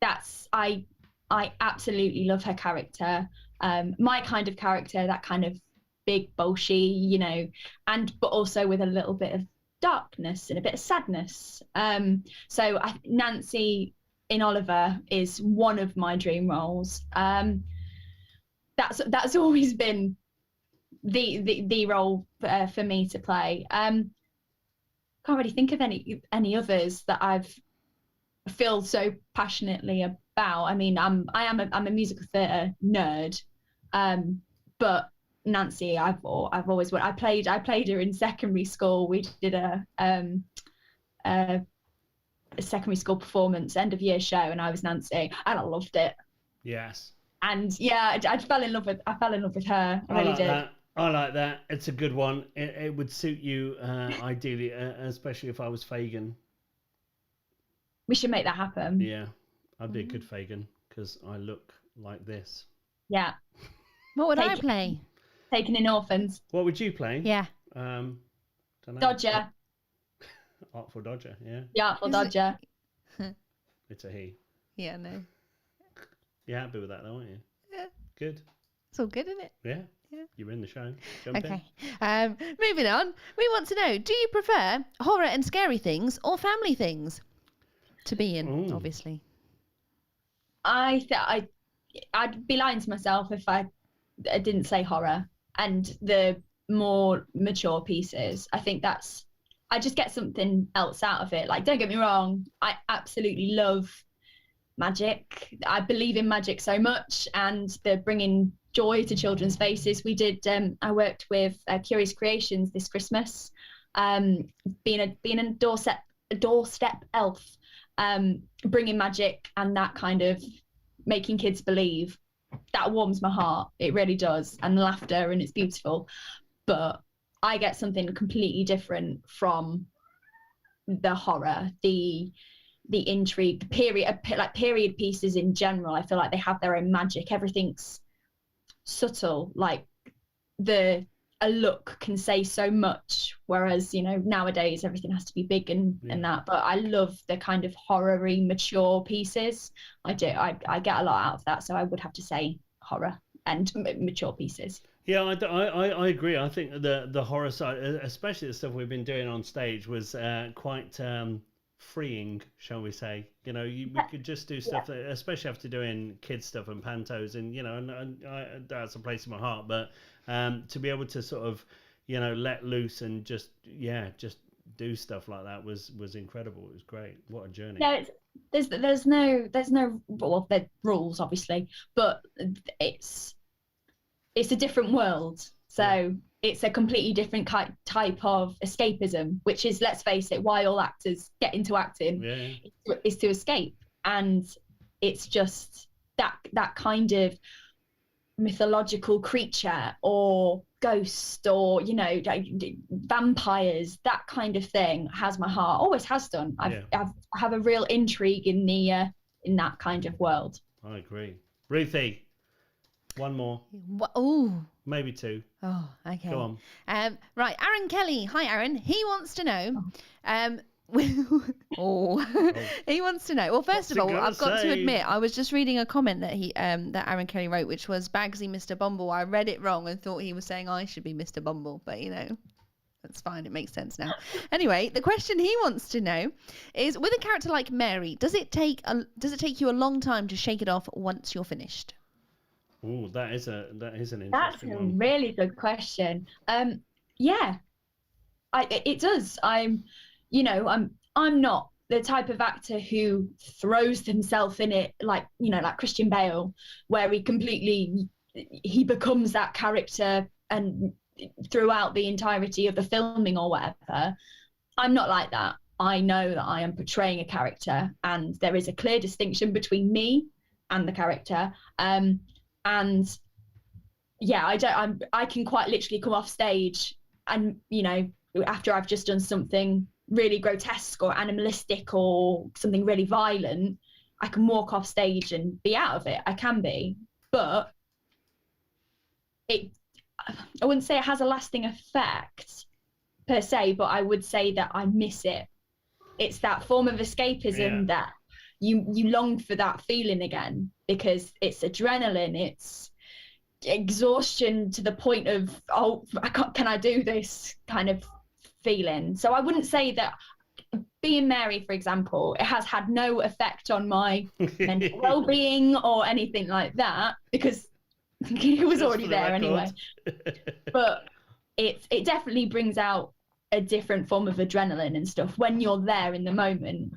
That's I absolutely love her character. My kind of character, that kind of big bolshy, you know, but also with a little bit of darkness and a bit of sadness. So Nancy in Oliver is one of my dream roles. That's always been the role for me to play. Can't really think of any others that I feel so passionately about. I mean, I'm a musical theatre nerd, but Nancy, I've always I played her in secondary school. We did a secondary school performance, end of year show, and I was Nancy, and I loved it. Yes. And yeah, I fell in love with her. I really did. I like that. It's a good one. It would suit you ideally, especially if I was Fagin. We should make that happen. Yeah, I'd be a good Fagin because I look like this. Yeah. What would I play? Taken in Orphans. What would you play? Yeah. Don't know. Dodger. Artful Dodger, yeah. The Artful Dodger. It's a he. Yeah, no. You're happy with that though, aren't you? Yeah. Good. It's all good, isn't it? Yeah. Yeah. You're in the show. Jump in. Okay. Moving on. We want to know, do you prefer horror and scary things or family things to be in, Ooh. obviously? I'd be lying to myself if I didn't say horror and the more mature pieces. I think I just get something else out of it. Like, don't get me wrong, I absolutely love magic. I believe in magic so much, and they're bringing joy to children's faces. We did. I worked with Curious Creations this Christmas, being a doorstep elf, bringing magic and that kind of making kids believe. That warms my heart. It really does, and laughter, and it's beautiful. But I get something completely different from the horror, the intrigue, the period pieces in general. I feel like they have their own magic. Everything's subtle. Like a look can say so much, whereas, you know, nowadays everything has to be big and that. But I love the kind of horror-y, mature pieces. I do. I get a lot out of that. So I would have to say horror and mature pieces. Yeah, I agree. I think the horror side, especially the stuff we've been doing on stage, was quite freeing, shall we say. You know, we could just do stuff, that, especially after doing kids stuff and pantos, and, you know, and that's a place in my heart. But to be able to sort of, you know, let loose and just do stuff like that was incredible. It was great. What a journey. Yeah, there's no well, there are rules obviously, but it's a different world. So it's a completely different type of escapism, which is, let's face it, why all actors get into acting is to escape. And it's just that kind of mythological creature or ghost or, you know, vampires, that kind of thing has my heart, always has done. I have a real intrigue in that kind of world. I agree. Ruthie, one more. Oh, maybe two. Oh, okay. Go on. Right, Aaron Kelly. Hi, Aaron. He wants to know. He wants to know. Well, first of all, I've got to admit, I was just reading a comment that that Aaron Kelly wrote, which was Bagsy Mr. Bumble. I read it wrong and thought he was saying I should be Mr. Bumble, but, you know, that's fine. It makes sense now. Anyway, the question he wants to know is, with a character like Mary, does it take you a long time to shake it off once you're finished? Oh, that is an interesting That's a one. really good question. Yeah, it does. I'm not the type of actor who throws himself in it like Christian Bale, where he becomes that character and throughout the entirety of the filming or whatever. I'm not like that. I know that I am portraying a character, and there is a clear distinction between me and the character. And yeah, I can quite literally come off stage and, you know, after I've just done something really grotesque or animalistic or something really violent, I can walk off stage and be out of it. I can be, but I wouldn't say it has a lasting effect per se, but I would say that I miss it. It's that form of escapism that you long for that feeling again, because it's adrenaline, it's exhaustion to the point of, oh, can I do this kind of feeling. So I wouldn't say that being Mary, for example, it has had no effect on my mental well-being or anything like that, because it was already there anyway. But it definitely brings out a different form of adrenaline and stuff when you're there in the moment.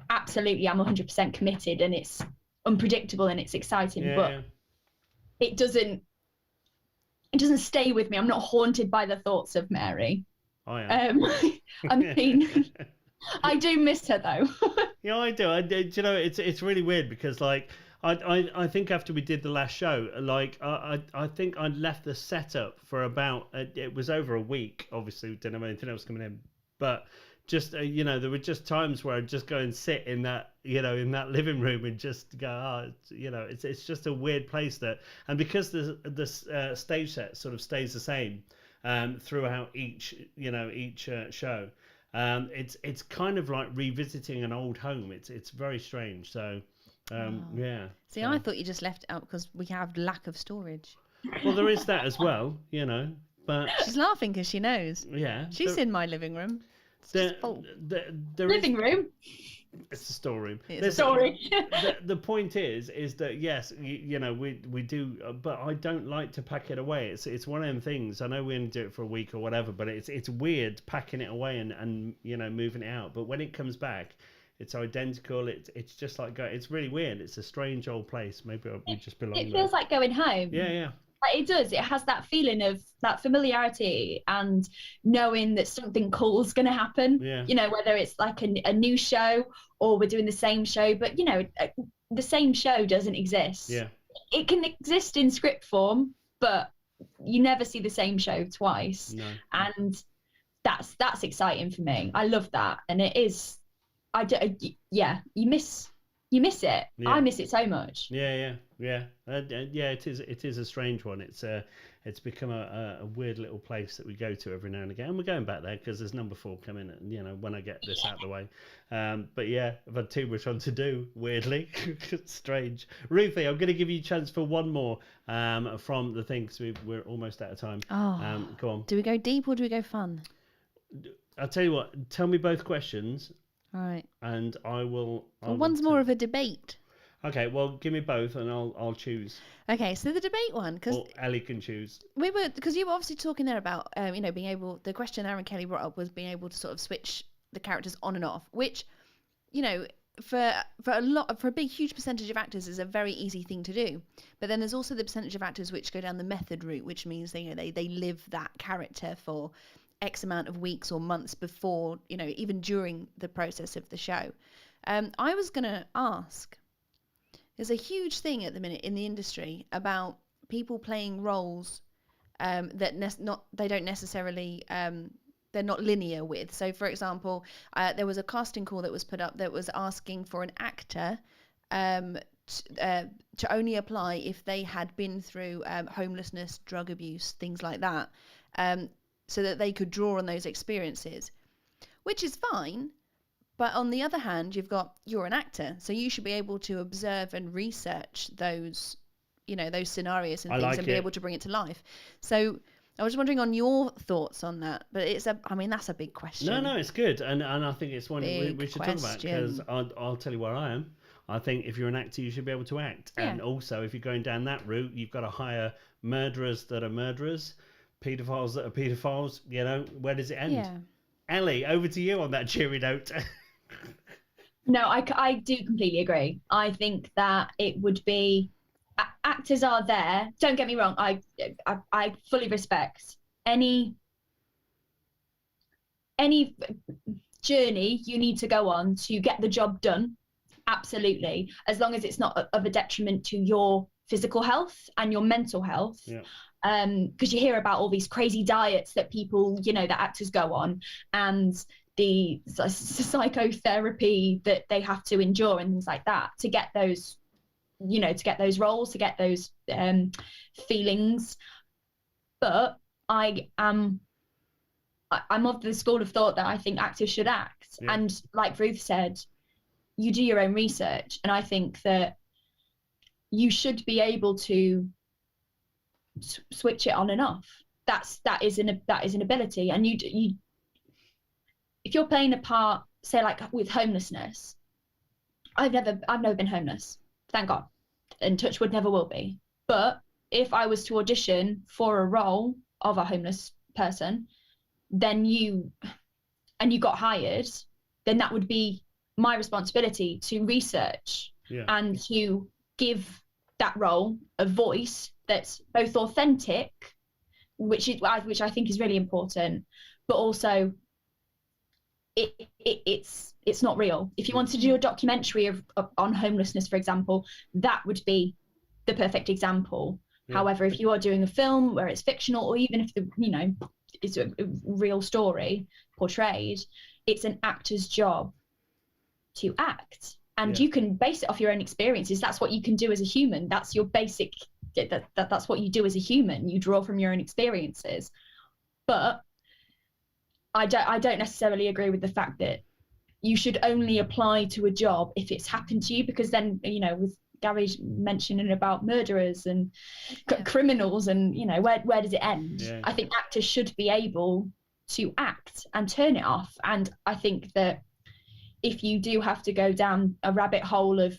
Absolutely, I'm 100% committed, and it's unpredictable and it's exciting, but it doesn't stay with me. I'm not haunted by the thoughts of Mary. I mean, I do miss her though. Yeah, I do. Do you know, it's really weird because like I think after we did the last show, like I think I left the setup for about it was over a week. Obviously, we didn't have anything else coming in, but just you know, there were just times where I'd just go and sit in that, you know, in that living room and just go, you know, it's just a weird place that, and because the stage set sort of stays the same throughout each show. It's kind of like revisiting an old home. It's very strange. So yeah. See, I thought you just left it out because we have lack of storage. Well, there is that as well, you know. But she's laughing because she knows. Yeah. She's in my living room. Living room. It's a storeroom. The point is that yes, you know, we do, but I don't like to pack it away. It's one of them things. I know we only do it for a week or whatever, but it's weird packing it away and you know, moving it out. But when it comes back, it's identical. It's just like it's really weird. It's a strange old place. Maybe we just belong there. It feels like going home. Yeah. Like it does. It has that feeling of that familiarity and knowing that something cool is going to happen. Yeah. You know, whether it's like a new show or we're doing the same show, but you know, the same show doesn't exist. Yeah. It can exist in script form, but you never see the same show twice. No. And that's exciting for me. I love that, and it is. You miss it. Yeah. I miss it so much. Yeah. It is a strange one. It's become a weird little place that we go to every now and again. And we're going back there because there's number 4 coming. And you know, when I get this out of the way. But yeah, I've had too much on to do. Weirdly, it's strange. Ruthie, I'm going to give you a chance for one more from the thing because we're almost out of time. Oh, go on. Do we go deep or do we go fun? I'll tell you what. Tell me both questions. All right. And I will. One's more of a debate. Okay, well, give me both, and I'll choose. Okay, so the debate one, because Ellie can choose. Because you were obviously talking there about you know, being able. The question Aaron Kelly brought up was being able to sort of switch the characters on and off, which, you know, for a big huge percentage of actors is a very easy thing to do. But then there's also the percentage of actors which go down the method route, which means they live that character for X amount of weeks or months before, you know, even during the process of the show. I was going to ask, there's a huge thing at the minute in the industry about people playing roles that they don't necessarily, they're not linear with. So, for example, there was a casting call that was put up that was asking for an actor to only apply if they had been through homelessness, drug abuse, things like that. So that they could draw on those experiences, which is fine. But on the other hand, you're an actor, so you should be able to observe and research those, you know, those scenarios and things, and be able to bring it to life. So I was wondering on your thoughts on that. But that's a big question. No, it's good, and I think it's one we should talk about, because I'll tell you where I am. I think if you're an actor, you should be able to act, and also if you're going down that route, you've got to hire murderers that are murderers. Paedophiles that are paedophiles, you know, where does it end? Yeah. Ellie, over to you on that cheery note. No, I do completely agree. I think that it would be, actors are there. Don't get me wrong. I fully respect any journey you need to go on to get the job done. Absolutely. As long as it's not of a detriment to your physical health and your mental health. Yeah. Because you hear about all these crazy diets that people, you know, that actors go on, and the psychotherapy that they have to endure and things like that to get those, you know, to get those roles, to get those feelings. But I'm of the school of thought that I think actors should act. Yeah. And like Ruth said, you do your own research. And I think that you should be able to switch it on and off. That is an ability. And you if you're playing a part, say like with homelessness, I've never been homeless, thank God, and touchwood never will be. But if I was to audition for a role of a homeless person, then you got hired, then that would be my responsibility to research and to give that role a voice that's both authentic, which I think is really important, but also it's not real. If you want to do a documentary on homelessness, for example, that would be the perfect example. Yeah. However, if you are doing a film where it's fictional, or even if it's a real story portrayed, it's an actor's job to act, and you can base it off your own experiences. That's what you can do as a human. That's your basic. That's what you do as a human. You draw from your own experiences. But I don't necessarily agree with the fact that you should only apply to a job if it's happened to you, because then, with Gary mentioning about murderers and criminals, and where does it end? Yeah. I think actors should be able to act and turn it off. And I think that if you do have to go down a rabbit hole of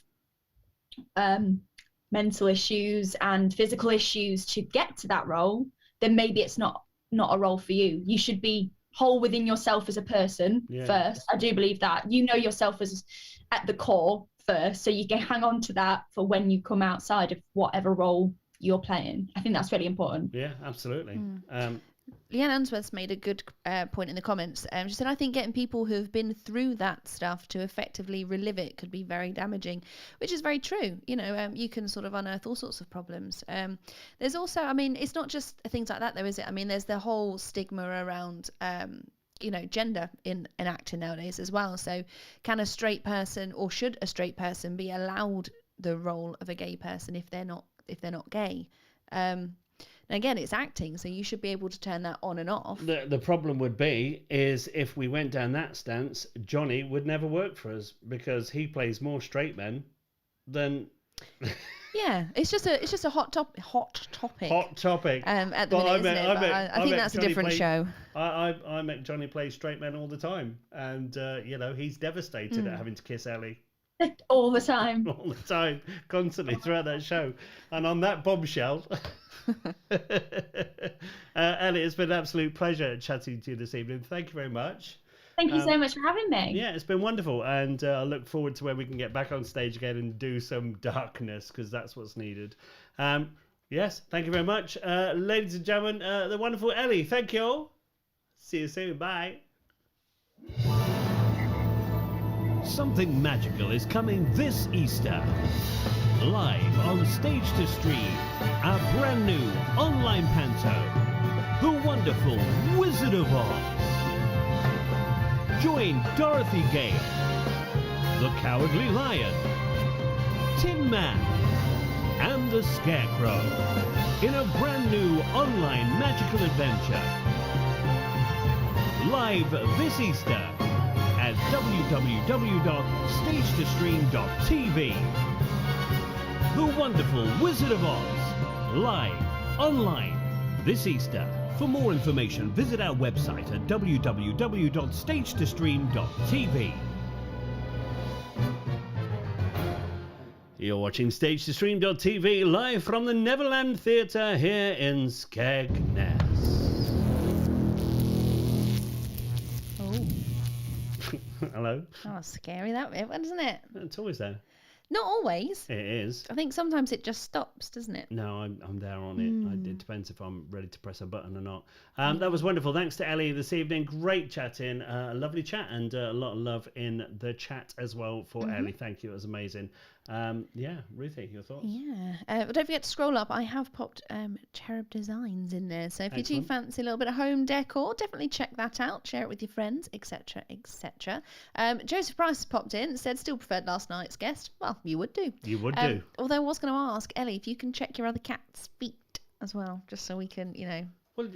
mental issues and physical issues to get to that role, then maybe it's not a role for you. You should be whole within yourself as a person first. I do believe that. You know yourself as at the core first, so you can hang on to that for when you come outside of whatever role you're playing. I think that's really important. Yeah, absolutely. Leanne Unsworth's made a good point in the comments. She said, I think getting people who have been through that stuff to effectively relive it could be very damaging, which is very true. You can sort of unearth all sorts of problems. There's also, it's not just things like that though, is it? There's the whole stigma around, gender in acting nowadays as well. So can a straight person, or should a straight person be allowed the role of a gay person if they're not gay? And again, it's acting, so you should be able to turn that on and off. The problem would be is if we went down that stance, Johnny would never work for us, because he plays more straight men than. Yeah, it's just a hot topic. Hot topic. At the minute, isn't it? I think that's Johnny a different show. I met Johnny play straight men all the time, and he's devastated at having to kiss Ellie. All the time, constantly throughout that show. And on that bombshell, Ellie, it's been an absolute pleasure chatting to you this evening. Thank you very much. Thank you so much for having me. Yeah, it's been wonderful, and I look forward to when we can get back on stage again and do some darkness, because that's what's needed. Yes, thank you very much. Ladies and gentlemen, the wonderful Ellie, thank you all. See you soon. Bye. Something magical is coming this Easter. Live on Stage to Stream, our brand new online panto, The Wonderful Wizard of Oz. Join Dorothy Gale, the Cowardly Lion, Tin Man, and the Scarecrow in a brand new online magical adventure. Live this Easter at www.stagetostream.tv. The Wonderful Wizard of Oz, live online this Easter. For more information, visit our website at www.stagetostream.tv. You're watching Stagetostream.tv live from the Neverland Theatre here in Skegness. Oh. Hello. Oh, scary that bit, isn't it? It's always there. Not always. It is. I think sometimes it just stops, doesn't it? No, I'm there on it. It depends if I'm ready to press a button or not. That was wonderful. Thanks to Ellie this evening. Great chatting. A lovely chat, and a lot of love in the chat as well for Ellie. Thank you. It was amazing. Ruthie, your thoughts? Yeah. But don't forget to scroll up. I have popped cherub designs in there. So if you do fancy a little bit of home decor, definitely check that out. Share it with your friends, etc., etc. Joseph Price has popped in and said, still preferred last night's guest. Well, you would do. You would do. Although I was going to ask, Ellie, if you can check your other cat's feet as well, just so we can, Well,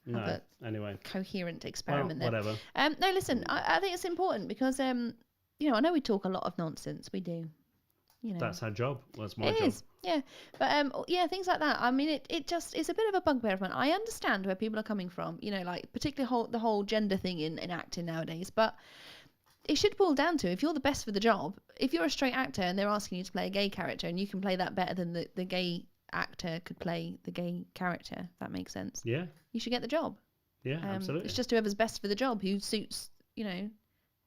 no. a Anyway, coherent experiment there. whatever. No, listen, I think it's important because, I know we talk a lot of nonsense. We do. That's our job. That's my It job. is, yeah. But things like that. I mean, it just is a bit of a bugbear of mine. I understand where people are coming from. Like particularly the whole gender thing in acting nowadays. But it should boil down to if you're the best for the job. If you're a straight actor and they're asking you to play a gay character and you can play that better than the gay actor could play the gay character, if that makes sense. Yeah. You should get the job. Yeah, absolutely. It's just whoever's best for the job who suits,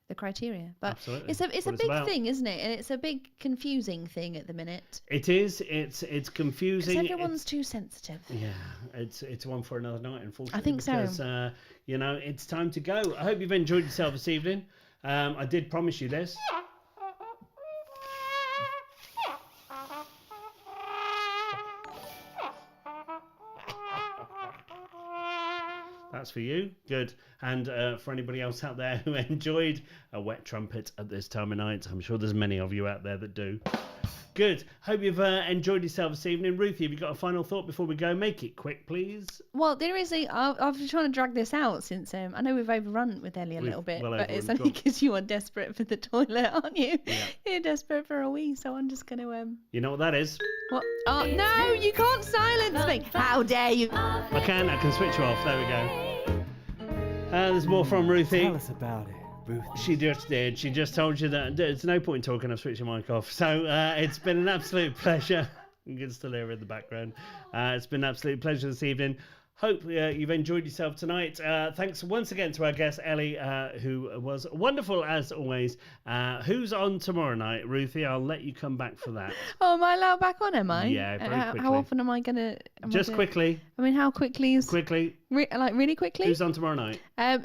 the criteria. But Absolutely. it's a big thing, isn't it? And it's a big confusing thing at the minute. It is. It's confusing. Because everyone's too sensitive. Yeah, it's one for another night, unfortunately. I think so. Because, it's time to go. I hope you've enjoyed yourself this evening. I did promise you this. That's for you. Good. And for anybody else out there who enjoyed a wet trumpet at this time of night, I'm sure there's many of you out there that do. Good. Hope you've enjoyed yourself this evening. Ruthie, have you got a final thought before we go? Make it quick, please. Well, there is I've been trying to drag this out since I know we've overrun with Ellie a little bit, but it's only because you are desperate for the toilet, aren't you? Yeah. You're desperate for a wee, so I'm just going to... You know what that is? What? Oh, no, you can't silence me. How dare you? I can switch you off. There we go. There's more from Ruthie. Tell us about it, Ruthie. She just did. She just told you that there's no point in talking. I've switched your mic off. So it's been an absolute pleasure. You can still hear her in the background. It's been an absolute pleasure this evening. Hope you've enjoyed yourself tonight. Thanks once again to our guest, Ellie, who was wonderful as always. Who's on tomorrow night? Ruthie, I'll let you come back for that. Oh, am I allowed back on, am I? Yeah, very quickly. How often am I going to... Just quickly. I mean, how quickly is... Quickly. Really quickly? Who's on tomorrow night?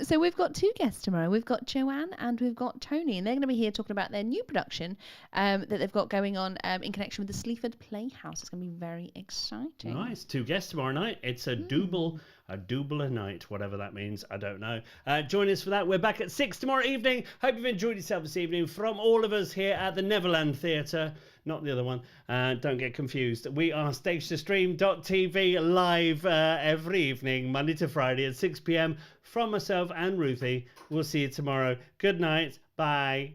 So we've got two guests tomorrow. We've got Joanne and we've got Tony, and they're going to be here talking about their new production that they've got going on in connection with the Sleaford Playhouse. It's going to be very exciting. Nice. Two guests tomorrow night. It's a double a night, whatever that means. I don't know. Join us for that. We're back at 6 tomorrow evening. Hope you've enjoyed yourself this evening. From all of us here at the Neverland Theatre. Not the other one. Don't get confused. We are StageToStream.tv live every evening, Monday to Friday at 6 p.m. from myself and Ruthie. We'll see you tomorrow. Good night. Bye.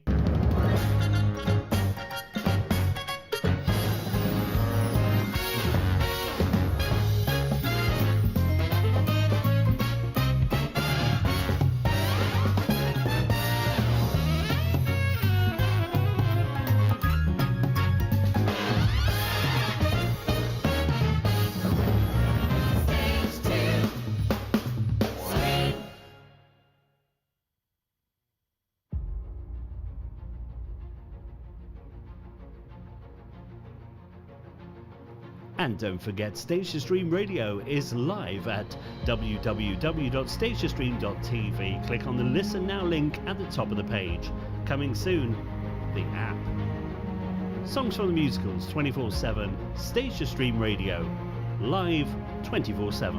And don't forget, Stage to Stream Radio is live at www.stagetostream.tv. Click on the Listen Now link at the top of the page. Coming soon, the app. Songs from the musicals 24/7. Stage to Stream Radio. Live 24/7.